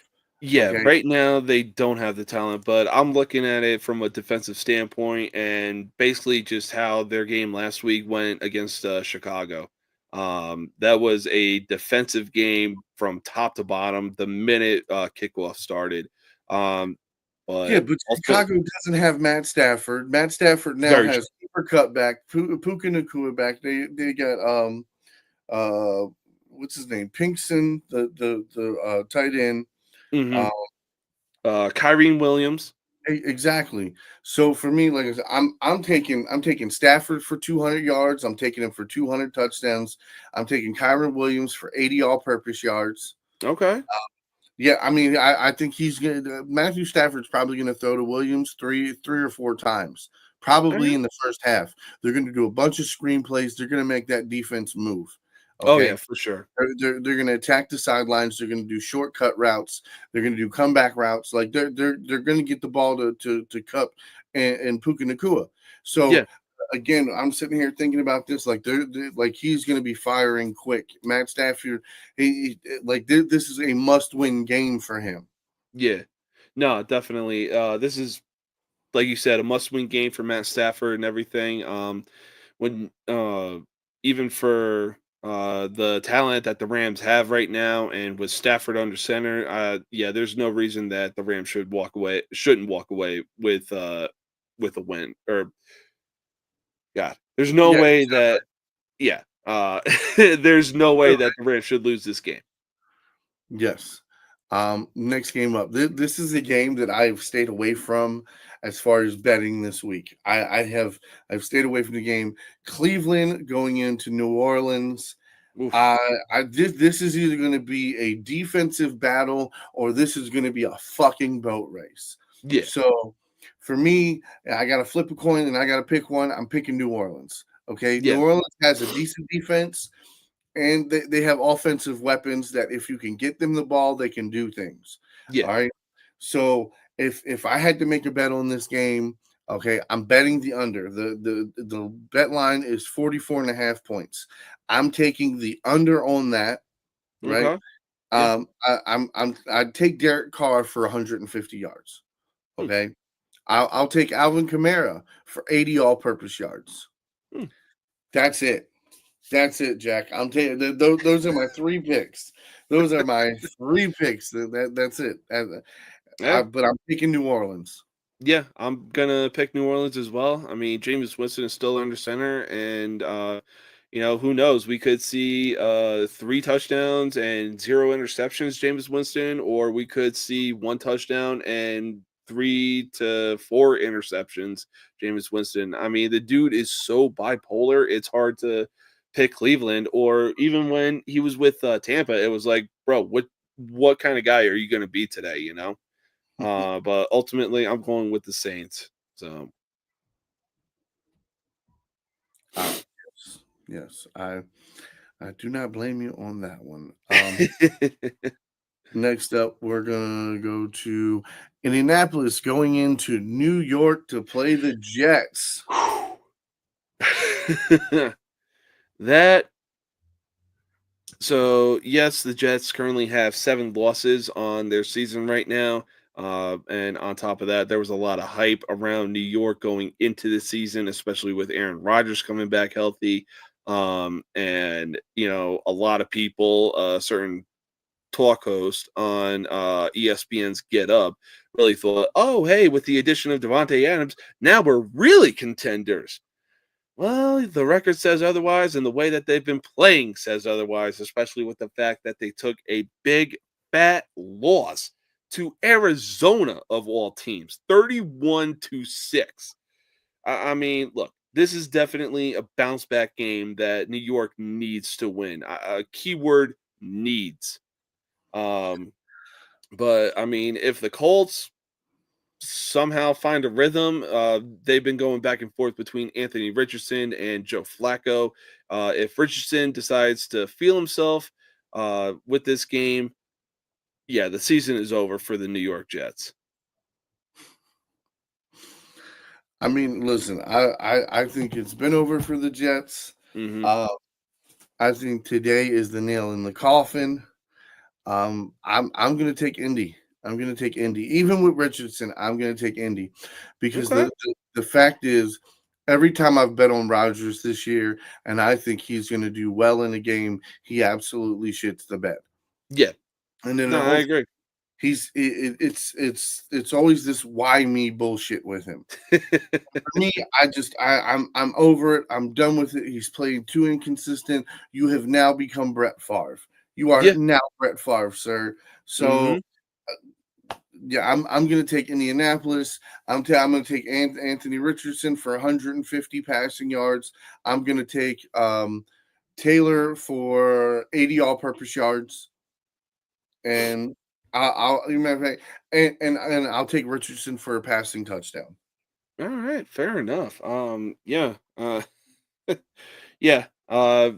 Yeah, Okay. right now they don't have the talent, but I'm looking at it from a defensive standpoint and basically just how their game last week went against Chicago. That was a defensive game from top to bottom the minute kickoff started. Um, Yeah, but but ultimate, Chicago doesn't have Matt Stafford. Matt Stafford now very has true. Cooper Kupp back, Puka Nacua back. They got uh what's his name? Pinkson, the tight end. Hmm. Uh, Kyrene Williams. exactly. So for me, like I said, I'm taking Stafford for 200 yards. I'm taking him for 200 touchdowns. I'm taking Kyron Williams for 80 all-purpose yards. Okay. Yeah, I mean, I think he's gonna Matthew Stafford's probably gonna throw to Williams three or four times, All probably right. in the first half. They're gonna do a bunch of screenplays. They're gonna make that defense move. Oh yeah, Okay. for sure. They're gonna attack the sidelines. They're gonna do shortcut routes. They're gonna do comeback routes. Like they're gonna get the ball to Cup and Puka Nakua. So Yeah, again, I'm sitting here thinking about this. Like they're like he's going to be firing quick. Matt Stafford, this is a must-win game for him. yeah. No, definitely. This is like you said, a must-win game for Matt Stafford and everything. When even for the talent that the Rams have right now, and with Stafford under center, yeah, there's no reason that the Rams shouldn't walk away with a win. Or God, there's no Yeah, way that yeah, there's no way that the Rams should lose this game. yes. Next game up. This is a game that I've stayed away from as far as betting this week. I've stayed away from the game. Cleveland going into New Orleans. Oof. This is either going to be a defensive battle or this is going to be a fucking boat race. Yeah, So for me, I got to flip a coin and I got to pick one. I'm picking New Orleans. Okay. New yeah, Orleans has a decent defense and they have offensive weapons that if you can get them the ball, they can do things. yeah. All right. So if I had to make a bet on this game, okay, I'm betting the under. The bet line is 44 and a half points. I'm taking the under on that, right? Okay. Yeah. I'd take Derek Carr for 150 yards. Hmm, Okay. I'll take Alvin Kamara for 80 all-purpose yards. hmm. That's it. That's it, Jack. I'm taking those are my three picks. Those are my three picks. That's it. Yeah. But I'm picking New Orleans. Yeah, I'm gonna pick New Orleans as well. I mean, James Winston is still under center, and who knows? We could see 3 touchdowns and 0 interceptions, James Winston, or we could see 1 touchdown and 3 to 4 interceptions, James Winston. I mean, the dude is so bipolar. It's hard to pick Cleveland, or even when he was with Tampa, it was like, bro, what kind of guy are you gonna be today? But ultimately, I'm going with the Saints. So, Yes, yes. I do not blame you on that one. Next up, we're gonna go to Indianapolis, going into New York to play the Jets. that so yes, the Jets currently have 7 losses on their season right now. And on top of that, there was a lot of hype around New York going into the season, especially with Aaron Rodgers coming back healthy. And a lot of people, certain talk host on ESPN's Get Up really thought, oh, hey, with the addition of Devontae Adams, now we're really contenders. Well, the record says otherwise, and the way that they've been playing says otherwise, especially with the fact that they took a big, fat loss to Arizona of all teams, 31-6. I mean, look, this is definitely a bounce back game that New York needs to win. Keyword needs. Um, but I mean, if the Colts somehow find a rhythm, they've been going back and forth between Anthony Richardson and Joe Flacco. If Richardson decides to feel himself with this game, yeah, the season is over for the New York Jets. I mean, listen, I think it's been over for the Jets. Hmm. Uh, I think today is the nail in the coffin. I'm gonna take Indy. I'm gonna take Indy. Even with Richardson, I'm gonna take Indy because Okay. the fact is, every time I've bet on Rodgers this year, and I think he's gonna do well in a game, he absolutely shits the bed. Yeah. And then No, the I whole agree. it's always this why me bullshit with him. For me, I'm over it. I'm done with it. He's playing too inconsistent. You have now become Brett Favre. You are Yeah. now Brett Favre, sir. So Mhm. yeah, I'm gonna take Indianapolis. I'm gonna take Anthony Richardson for 150 passing yards. I'm gonna take Taylor for 80 all-purpose yards, and matter of fact, and I'll take Richardson for a passing touchdown. All right, fair enough. Yeah. Yeah.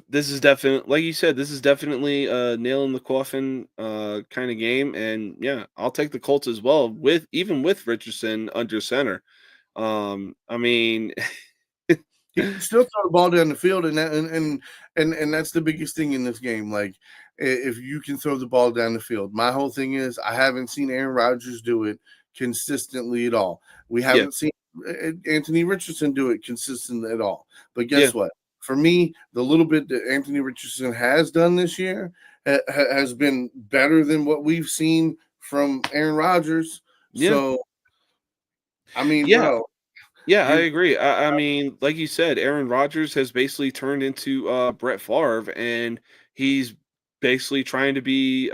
This is definitely, like you said, this is definitely a nail in the coffin kind of game, and yeah, I'll take the Colts as well with even with Richardson under center. I mean, He can still throw the ball down the field, and that's the biggest thing in this game. Like, if you can throw the ball down the field, my whole thing is I haven't seen Aaron Rodgers do it consistently at all. We yeah, haven't seen Anthony Richardson do it consistently at all. But yeah, guess what? For me, the little bit that Anthony Richardson has done this year has been better than what we've seen from Aaron Rodgers. yeah, So, I mean, yeah. bro, Yeah, I you agree. I mean, like you said, Aaron Rodgers has basically turned into Brett Favre, and he's basically trying to be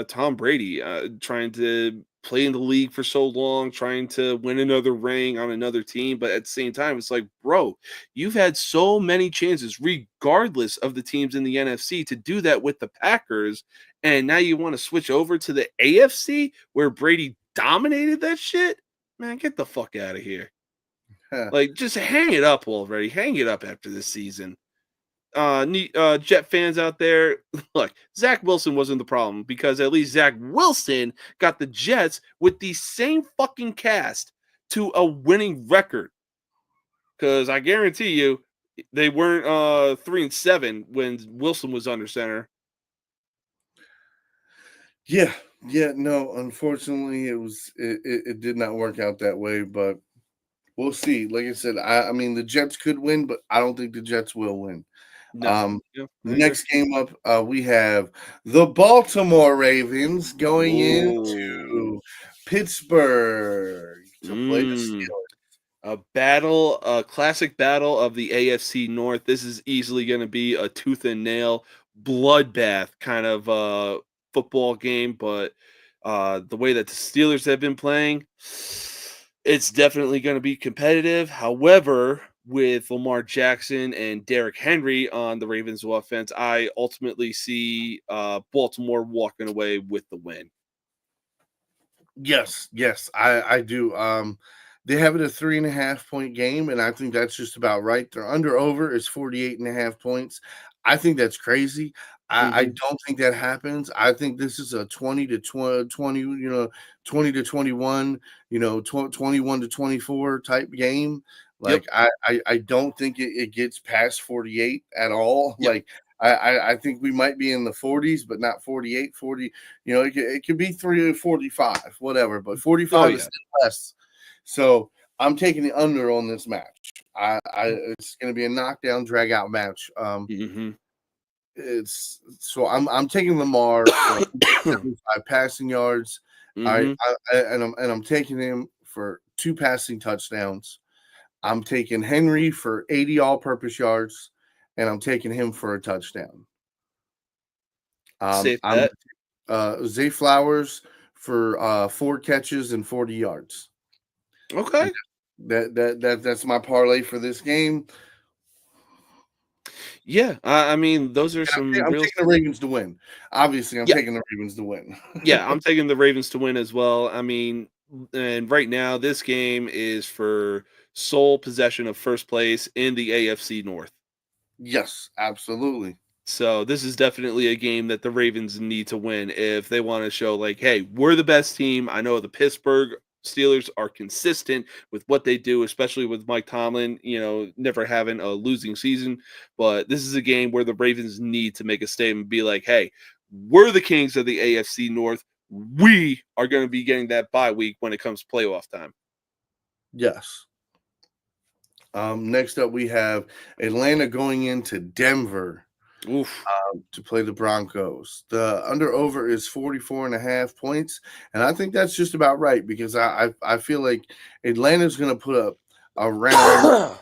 Tom Brady, trying to play in the league for so long, trying to win another ring on another team. But at the same time, it's like, bro, you've had so many chances, regardless of the teams in the NFC, to do that with the Packers, and now you want to switch over to the AFC where Brady dominated that shit. Man, get the fuck out of here. Like, just hang it up already. Hang it up after this season. Jet fans out there, look, Zach Wilson wasn't the problem because at least Zach Wilson got the Jets with the same fucking cast to a winning record. Because I guarantee you, they weren't 3-7 when Wilson was under center. Yeah, yeah, no, unfortunately it did not work out that way, but we'll see. Like I said, I mean the Jets could win, but I don't think the Jets will win. No, yeah, I agree. Next game up, we have the Baltimore Ravens going Oh, into Pittsburgh to play the mm. Steelers. A classic battle of the AFC North. This is easily going to be a tooth and nail bloodbath kind of football game, but the way that the Steelers have been playing, it's definitely going to be competitive. However, with Lamar Jackson and Derrick Henry on the Ravens offense, I ultimately see Baltimore walking away with the win. Yes, yes, I do. They have it a 3.5 point game, and I think that's just about right. Their under over is 48.5 points. I think that's crazy. I Hmm. don't think that happens. I think this is a 20 to 20, 20 to 21, 21 to 24 type game. Yep. Like I don't think it gets past 48 at all. Yep. Like I think we might be in the 40s, but not 48, 40. It could be 3 or 45, whatever, but Oh 45 is yeah. still less. So I'm taking the under on this match. It's going to be a knockdown, drag out match. Hmm. It's so I'm taking Lamar for 75 passing yards. Hmm. I'm taking him for 2 passing touchdowns. I'm taking Henry for 80 all-purpose yards, and I'm taking him for a touchdown. Safe I'm bet. Zay Flowers for 4 catches and 40 yards. And Okay. that's my parlay for this game. Yeah, I mean, those are some I'm real. taking the Ravens to win. Obviously, I'm Yeah, taking the Ravens to win. yeah, I'm taking the Ravens to win as well. I mean, and right now, this game is for sole possession of first place in the AFC North. Yes, absolutely. So this is definitely a game that the Ravens need to win if they want to show, like, hey, we're the best team. I know the Pittsburgh Steelers are consistent with what they do, especially with Mike Tomlin, never having a losing season. But this is a game where the Ravens need to make a statement, be like, hey, we're the kings of the AFC North. We are going to be getting that bye week when it comes to playoff time. Yes. Next up, we have Atlanta going into Denver Oof. to play the Broncos. The under over is 44.5 points. And I think that's just about right because I feel like Atlanta's going to put up around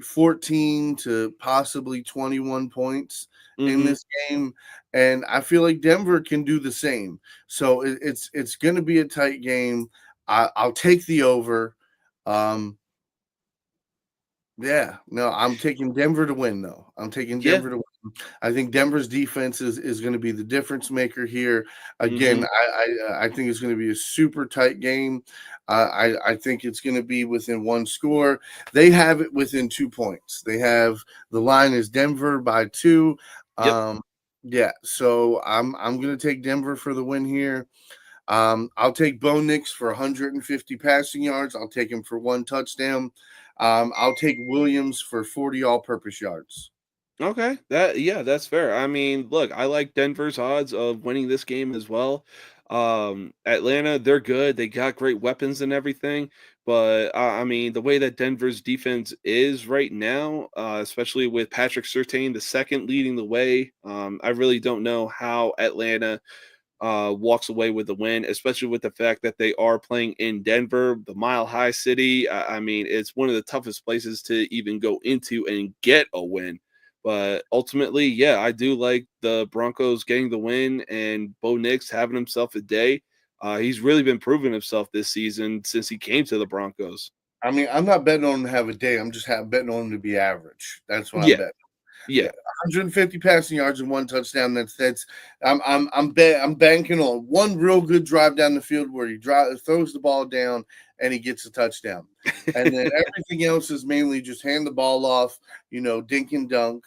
14 to possibly 21 points in Hmm. this game. And I feel like Denver can do the same. So it's going to be a tight game. I'll take the over. Yeah, no, I'm taking Denver to win, though. I'm taking Yeah. Denver to win. I think Denver's defense is going to be the difference maker here. Again, Hmm. I think it's going to be a super tight game. I think it's going to be within one score. They have it within 2 points. They have the line is Denver by 2. Yep. Yeah, so I'm going to take Denver for the win here. I'll take Bo Nix for 150 passing yards. I'll take him for 1 touchdown. I'll take Williams for 40 all-purpose yards. Okay. That's fair. I mean, look, I like Denver's odds of winning this game as well. Atlanta, they're good. They got great weapons and everything, but I mean, the way that Denver's defense is right now, especially with Patrick Surtain the second leading the way, I really don't know how Atlanta walks away with the win, especially with the fact that they are playing in Denver, the Mile High City. I mean, it's one of the toughest places to even go into and get a win. But ultimately, yeah, I do like the Broncos getting the win and Bo Nix having himself a day. He's really been proving himself this season since he came to the Broncos. I mean, I'm not betting on him to have a day. I'm just betting on him to be average. That's what I'm Yeah, betting. Yeah, yeah. 150 passing yards and 1 touchdown. That's I'm banking on one real good drive down the field where he throws the ball down and he gets a touchdown, and then everything else is mainly just hand the ball off, dink and dunk,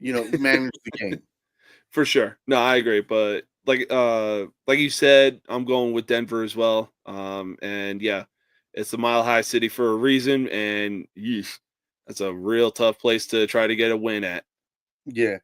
manage the game. For sure. No, I agree, but like you said, I'm going with Denver as well. And yeah, it's a mile high city for a reason and yeesh, that's a real tough place to try to get a win at. Yeah.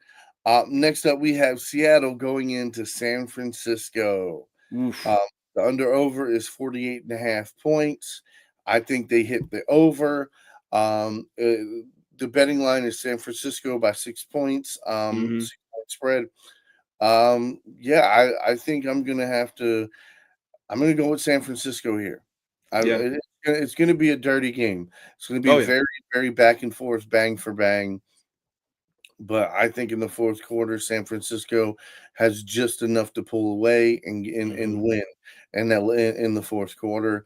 Next up, we have Seattle going into San Francisco. Oof. Um, the under over is 48.5 points. I think they hit the over. The betting line is San Francisco by 6 points, Mhm. 6 point spread. Yeah, I think I'm gonna go with San Francisco here. Yeah. It's gonna be a dirty game. It's gonna be Oh yeah. very, very back and forth, bang for bang. But I think in the fourth quarter, San Francisco has just enough to pull away and Mhm. win, and that in the fourth quarter.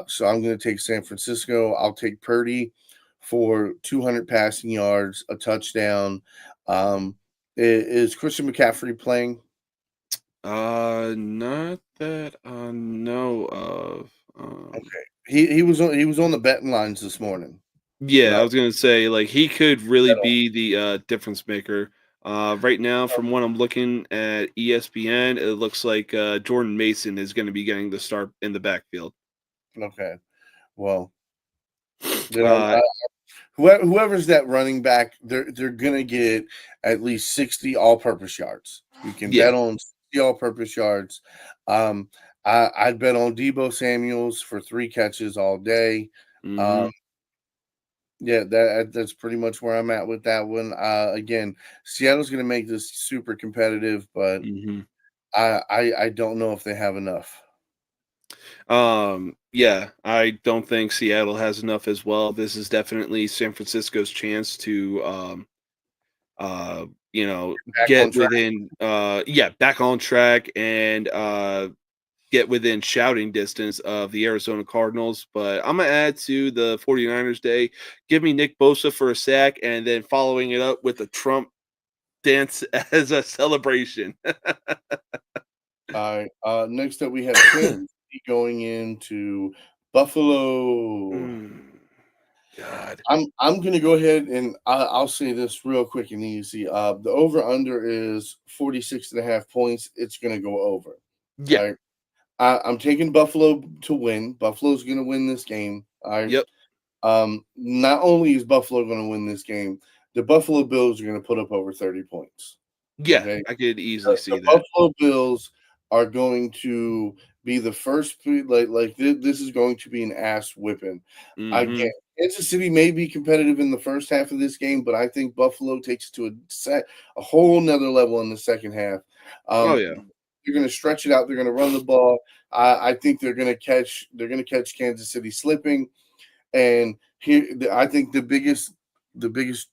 So I'm going to take San Francisco. I'll take Purdy for 200 passing yards, a touchdown. Is Christian McCaffrey playing? Not that I know of. Okay, he was on the betting lines this morning. Yeah, No, I was gonna say like he could really be the difference maker. Right now, from what I'm looking at ESPN, it looks like Jordan Mason is going to be getting the start in the backfield. okay. Well, then Uh, whoever's that running back, they're gonna get at least 60 all-purpose yards. You can yeah. bet on 60 all-purpose yards. Um, I'd bet on Debo Samuels for 3 catches all day. Um, Hmm. yeah, that's pretty much where I'm at with that one. Again, Seattle's gonna make this super competitive, but Hmm. I don't know if they have enough. Yeah, I don't think Seattle has enough as well. This is definitely San Francisco's chance to uh, Back on get track. within yeah, back on track and get within shouting distance of the Arizona Cardinals. But I'm going to add to the 49ers day. Give me Nick Bosa for a sack and then following it up with a Trump dance as a celebration. All right. Next up, we have Kansas City going into Buffalo. Mm, God. I'm gonna go ahead and I'll say this real quick and easy. The over under is 46.5 points. It's gonna go over. All Yeah. right. I'm taking Buffalo to win. Buffalo's going to win this game. All right. Yep. Not only is Buffalo going to win this game, the Buffalo Bills are going to put up over 30 points. Yeah, Okay. I could easily The see that. Buffalo Bills are going to be the first, this is going to be an ass whipping. Again, Mhm. Kansas City may be competitive in the first half of this game, but I think Buffalo takes it to a whole nother level in the second half. Oh, yeah. They're going to stretch it out. They're going to run the ball. I think they're going to catch Kansas City slipping. And here, I think the biggest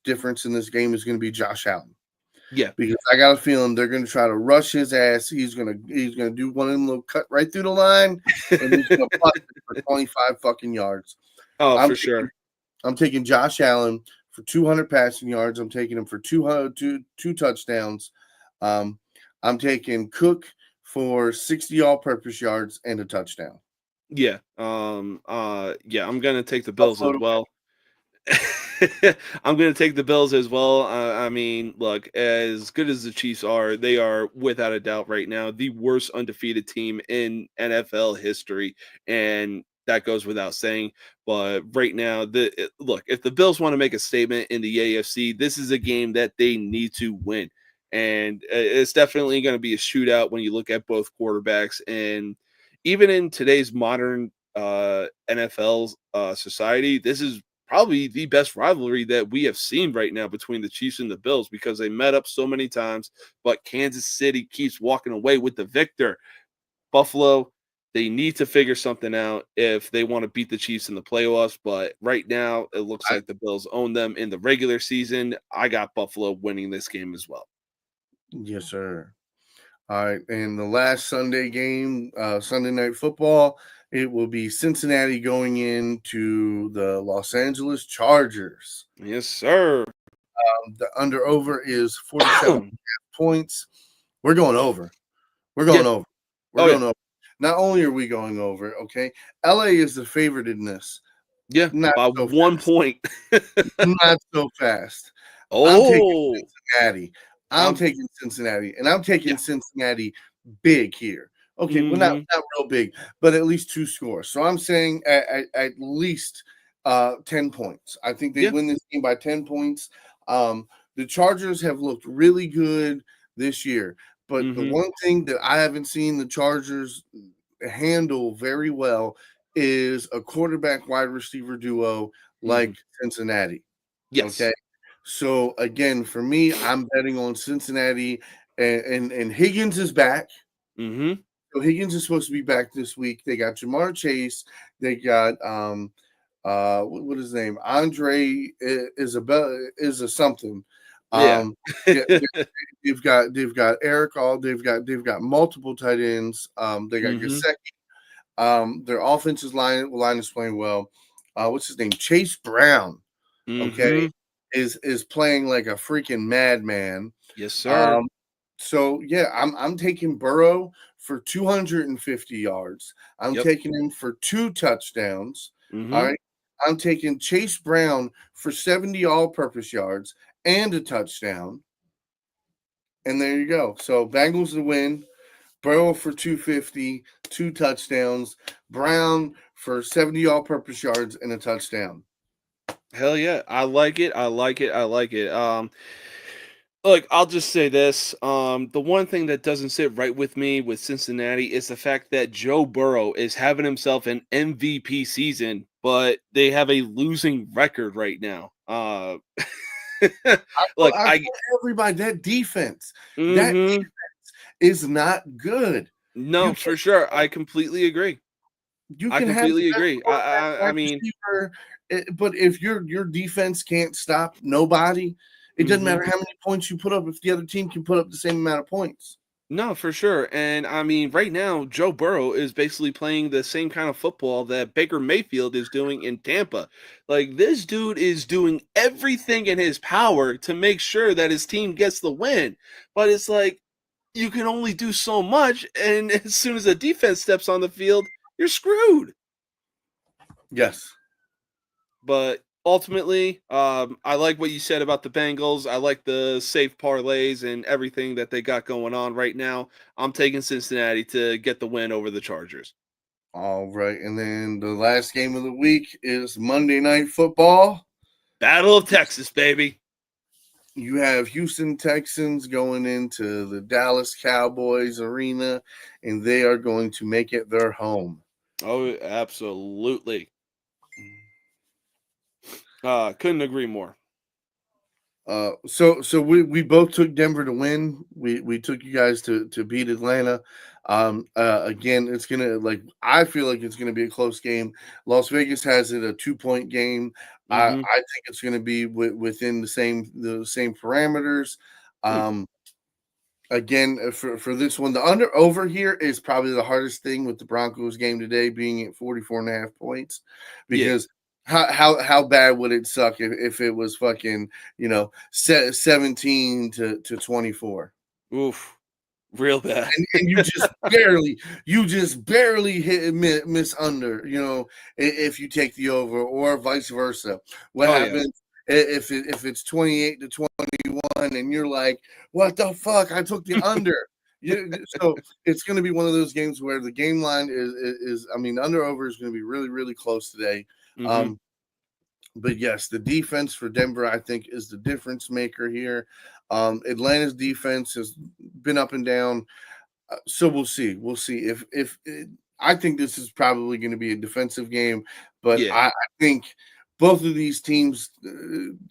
difference in this game is going to be Josh Allen, Yeah. because I got a feeling they're going to try to rush his ass. He's gonna do one of them little cut right through the line, and he's going to bust it for 25 fucking yards. Oh, I'm for taking, sure. I'm taking Josh Allen for 200 passing yards. I'm taking him for two touchdowns. Um, I'm taking Cook for 60 all-purpose yards and a touchdown. Yeah. Yeah, I'm gonna take the Bills Buffalo as to well. I'm going to take the Bills as well. I mean, look, as good as the Chiefs are, they are without a doubt right now the worst undefeated team in NFL history, and that goes without saying. But right now, look, if the Bills want to make a statement in the AFC, this is a game that they need to win, and it's definitely going to be a shootout when you look at both quarterbacks, and even in today's modern NFL society, this is probably the best rivalry that we have seen right now between the Chiefs and the Bills, because they met up so many times, but Kansas City keeps walking away with the victor. Buffalo, they need to figure something out if they want to beat the Chiefs in the playoffs. But right now, it looks I, like the Bills own them in the regular season. I got Buffalo winning this game as well. yes, sir. All right, and the last Sunday game, Sunday Night Football, it will be Cincinnati going into the Los Angeles Chargers. Yes, sir. The under over is 47 points. We're going over. We're Yeah. going over. We're Oh, yeah. going over. Not only are we going over, okay, LA is the favorite in this. Yeah. Not By so 1 point. not so fast. I'm taking Oh, Cincinnati. I'm I'm, taking Cincinnati, and I'm taking yeah. Cincinnati big here. Okay, well, not Hmm. not real big, but at least two scores. So I'm saying at least 10 points. I think they Yeah. win this game by 10 points. The Chargers have looked really good this year, but the Hmm. one thing that I haven't seen the Chargers handle very well is a quarterback wide receiver duo Hmm. like Cincinnati. Yes. Okay. So again, for me, I'm betting on Cincinnati, and Higgins is back. Hmm. So Higgins is supposed to be back this week. They got Jamar Chase. They got what is his name? Andre Isabella is a something. Yeah. Yeah, they've got Eric All. They've got multiple tight ends. They got Hmm. Gasecki. Their offensive line is playing well. What's his name? Chase Brown. Okay, Hmm. is playing like a freaking madman. Yes, sir. Um, so yeah, I'm taking Burrow for 250 yards. I'm Yep. taking him for two touchdowns. All Hmm. right. I'm taking Chase Brown for 70 all-purpose yards and a touchdown. And there you go. So Bengals to win. Burrow for 250, two touchdowns. Brown for 70 all-purpose yards and a touchdown. Hell yeah. I like it. I like it. I like it. Look, I'll just say this. The one thing that doesn't sit right with me with Cincinnati is the fact that Joe Burrow is having himself an MVP season, but they have a losing record right now. Well, Look, I I told everybody that mhm. is not good. You No, can for sure. I completely agree. you I can have the completely best agree. quarterback, I wide mean, receiver, but if your defense can't stop nobody, it doesn't mhm. matter how many points you put up if the other team can put up the same amount of points. No, for sure. And I mean, right now, Joe Burrow is basically playing the same kind of football that Baker Mayfield is doing in Tampa. Like, this dude is doing everything in his power to make sure that his team gets the win. But it's like, you can only do so much. And as soon as the defense steps on the field, you're screwed. Yes. But ultimately, I like what you said about the Bengals. I like the safe parlays and everything that they got going on right now. I'm taking Cincinnati to get the win over the Chargers. All right, and then the last game of the week is Monday Night Football. Battle of Texas, baby. You have Houston Texans going into the Dallas Cowboys arena, and they are going to make it their home. Oh, absolutely. Couldn't agree more. So we both took Denver to win. We took you guys to beat Atlanta. Again, it's gonna like I feel like it's gonna be a close game. Las Vegas has it a 2 point game. I Hmm. think it's gonna be within the same parameters. Hmm. Um, Again, for this one, the under over here is probably the hardest thing with the Broncos game today being at 44.5 points, Yeah. because how bad would it suck if it was fucking 17 to 24, Oof. Real bad. and you just barely hit miss under, if you take the over, or vice versa. What Oh yeah. happens if it's 28 to 21 and you're like, what the fuck, I took the under. So it's going to be one of those games where the game line is I mean, under over is going to be really really close today. Hmm. But yes, the defense for Denver, I think, is the difference maker here. Atlanta's defense has been up and down. So we'll see. We'll see if I think this is probably going to be a defensive game, but Yeah. I think both of these teams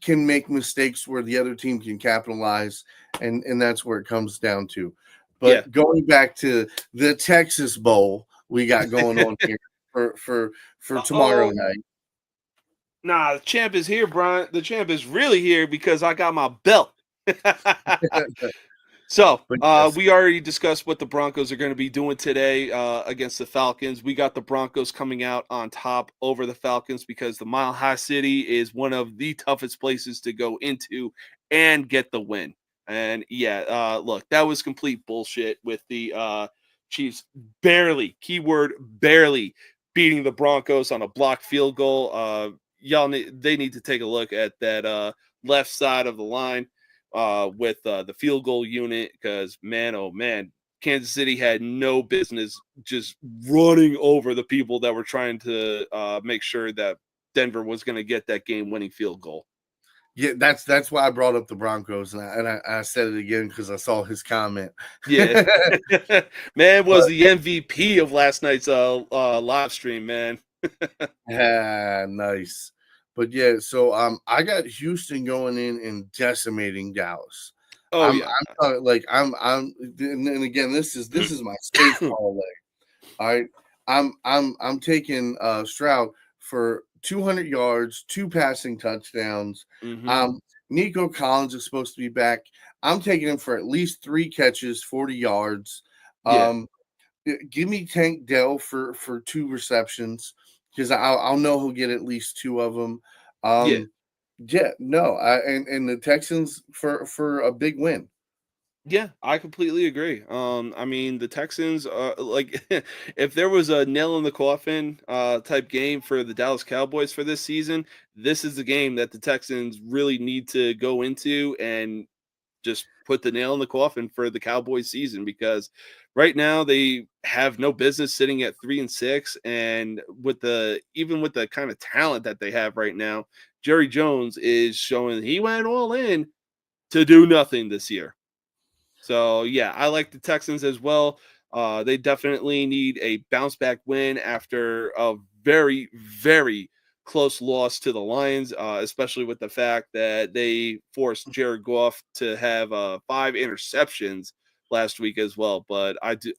can make mistakes where the other team can capitalize, and that's where it comes down to. Yeah. But going back to the Texas Bowl we got going on here for tomorrow Oh, night. nah, the champ is here, Brian. The champ is really here because I got my belt. So, But yes, we already discussed what the Broncos are going to be doing today against the Falcons. We got the Broncos coming out on top over the Falcons because the Mile High City is one of the toughest places to go into and get the win. And yeah, look, that was complete bullshit with the Chiefs barely, keyword barely, beating the Broncos on a blocked field goal. They need to take a look at that left side of the line with the field goal unit because man, oh man, Kansas City had no business just running over the people that were trying to make sure that Denver was going to get that game-winning field goal. yeah, that's why I brought up the Broncos, and I said it again because I saw his comment. Yeah, man was the MVP of last night's live stream, man. Yeah, nice. But yeah, so I got Houston going in and decimating Dallas. Oh I'm yeah. I'm talking like I'm and again, this is my safe parlay. All right. I'm taking Stroud for 200 yards, two passing touchdowns. Hmm. Um Nico Collins is supposed to be back. I'm taking him for at least 3 catches, 40 yards. Yeah, Um Give me Tank Dell for 2 receptions, because I'll know he'll get at least two of them. yeah. Yeah, no, and the Texans for a big win. Yeah, I completely agree. I mean, the Texans, like, if there was a nail in the coffin type game for the Dallas Cowboys for this season, this is the game that the Texans really need to go into and just put the nail in the coffin for the Cowboys season because right now they have no business sitting at 3-6, and with the even with the kind of talent that they have right now, Jerry Jones is showing he went all in to do nothing this year. So yeah, I like the Texans as well. They definitely need a bounce back win after a very, very close loss to the Lions, especially with the fact that they forced Jared Goff to have 5 interceptions last week as well. But I do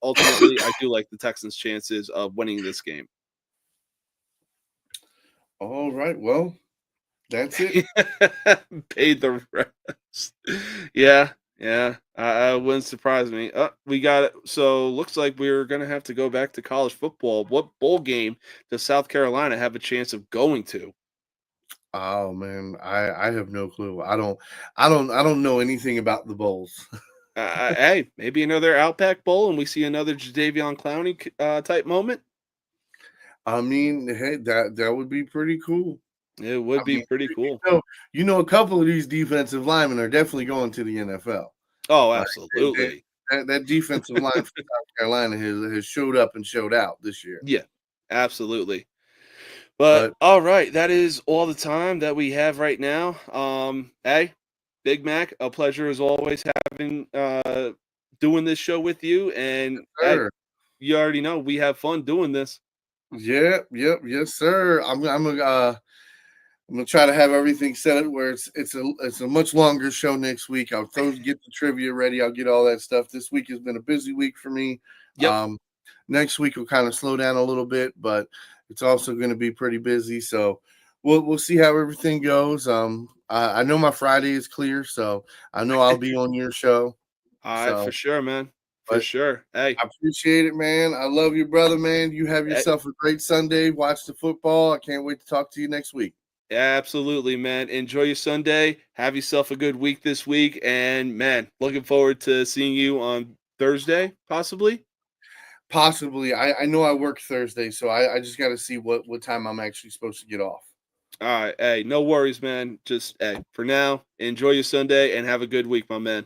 like the Texans' chances of winning this game. All right, well, that's it. Paid the rest. Yeah, yeah. Wouldn't surprise me. We got it. So looks like we're gonna have to go back to college football. What bowl game does South Carolina have a chance of going to? Oh man, I have no clue. I don't know anything about the bowls. Hey, maybe another Outback Bowl, and we see another Jadavion Clowney type moment. I mean, hey, that would be pretty cool. It would I be mean, pretty cool. a couple of these defensive linemen are definitely going to the NFL. Oh, Like absolutely. that defensive line from South Carolina has showed up and showed out this year. Yeah, absolutely. But But all right, that is all the time that we have right now. Hey, Big Mac, a pleasure as always having doing this show with you. And hey, sir, you already know we have fun doing this. yes, sir. I'm gonna try to have everything set up where it's a much longer show next week. Get the trivia ready. I'll get all that stuff. This week has been a busy week for me. Yep. Next week will kind of slow down a little bit, but it's also going to be pretty busy. So we'll see how everything goes. I know my Friday is clear, so I know I'll be on your show. All right, for So, sure, man. For but sure. Hey, I appreciate it, man. I love you, brother, man. You have eh, yourself a great Sunday. Watch the football. I can't wait to talk to you next week. absolutely, man. Enjoy your Sunday. Have yourself a good week this week. And man, looking forward to seeing you on Thursday, possibly. Possibly. I know I work Thursday, so I just got to see what time I'm actually supposed to get off. All right. Hey, no worries, man. Just hey, for now, enjoy your Sunday and have a good week, my man.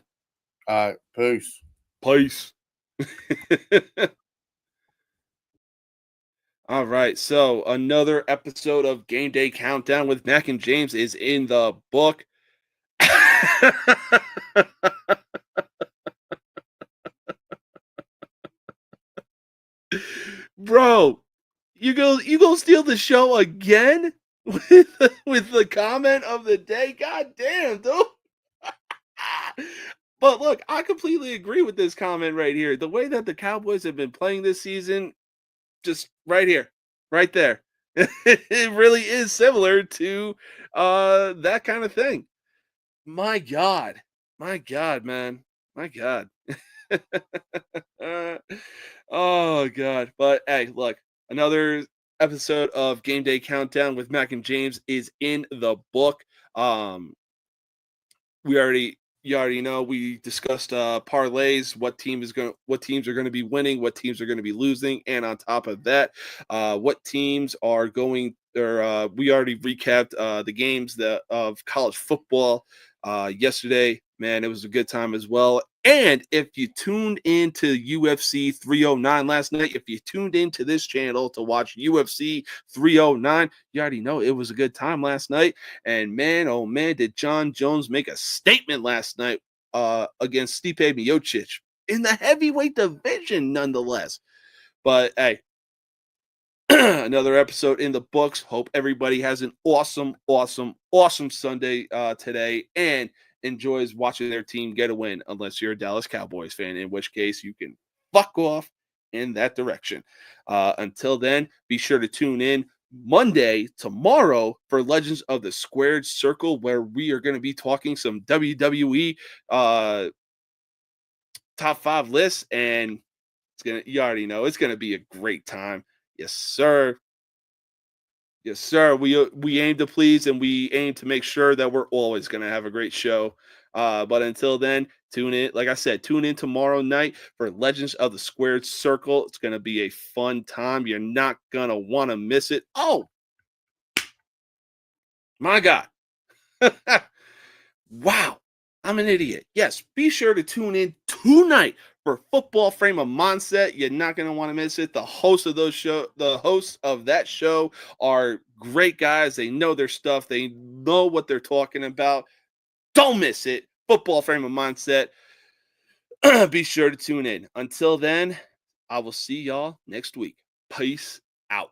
All right. Peace. Peace. All right. So another episode of Game Day Countdown with Mac and James is in the book. Bro, you go steal the show again with the comment of the day. God damn, dude. But look, I completely agree with this comment right here. The way that the Cowboys have been playing this season, just right here, right there. It really is similar to that kind of thing. My God. My God, man. My God. Uh, oh God. But hey, look, another episode of Game Day Countdown with Mac and James is in the book. Um, you already know we discussed parlays, what teams are gonna be winning, what teams are gonna be losing, and on top of that, what teams are going or we already recapped the games that of college football yesterday. Man, it was a good time as well. And if you tuned into UFC 309 last night, if you tuned into this channel to watch UFC 309, you already know it was a good time last night. And man, oh man, did John Jones make a statement last night against Stipe Miocic in the heavyweight division, nonetheless. But hey, another episode in the books. Hope everybody has an awesome, awesome, awesome Sunday today and enjoys watching their team get a win, unless you're a Dallas Cowboys fan, in which case you can fuck off in that direction. Until then, be sure to tune in Monday, tomorrow, for Legends of the Squared Circle, where we are going to be talking some WWE top 5 lists, and you already know it's gonna be a great time. Yes, sir. Yes, sir. We aim to please and we aim to make sure that we're always gonna have a great show. But until then, tune in. Like I said, tune in tomorrow night for Legends of the Squared Circle. It's gonna be a fun time. You're not gonna want to miss it. Oh my God. Wow, I'm an idiot. Yes, be sure to tune in tonight for Football Frame of Mindset. You're not going to want to miss it. The hosts of that show are great guys. They know their stuff. They know what they're talking about. Don't miss it. Football Frame of Mindset. Be sure to tune in. Until then, I will see y'all next week. Peace out.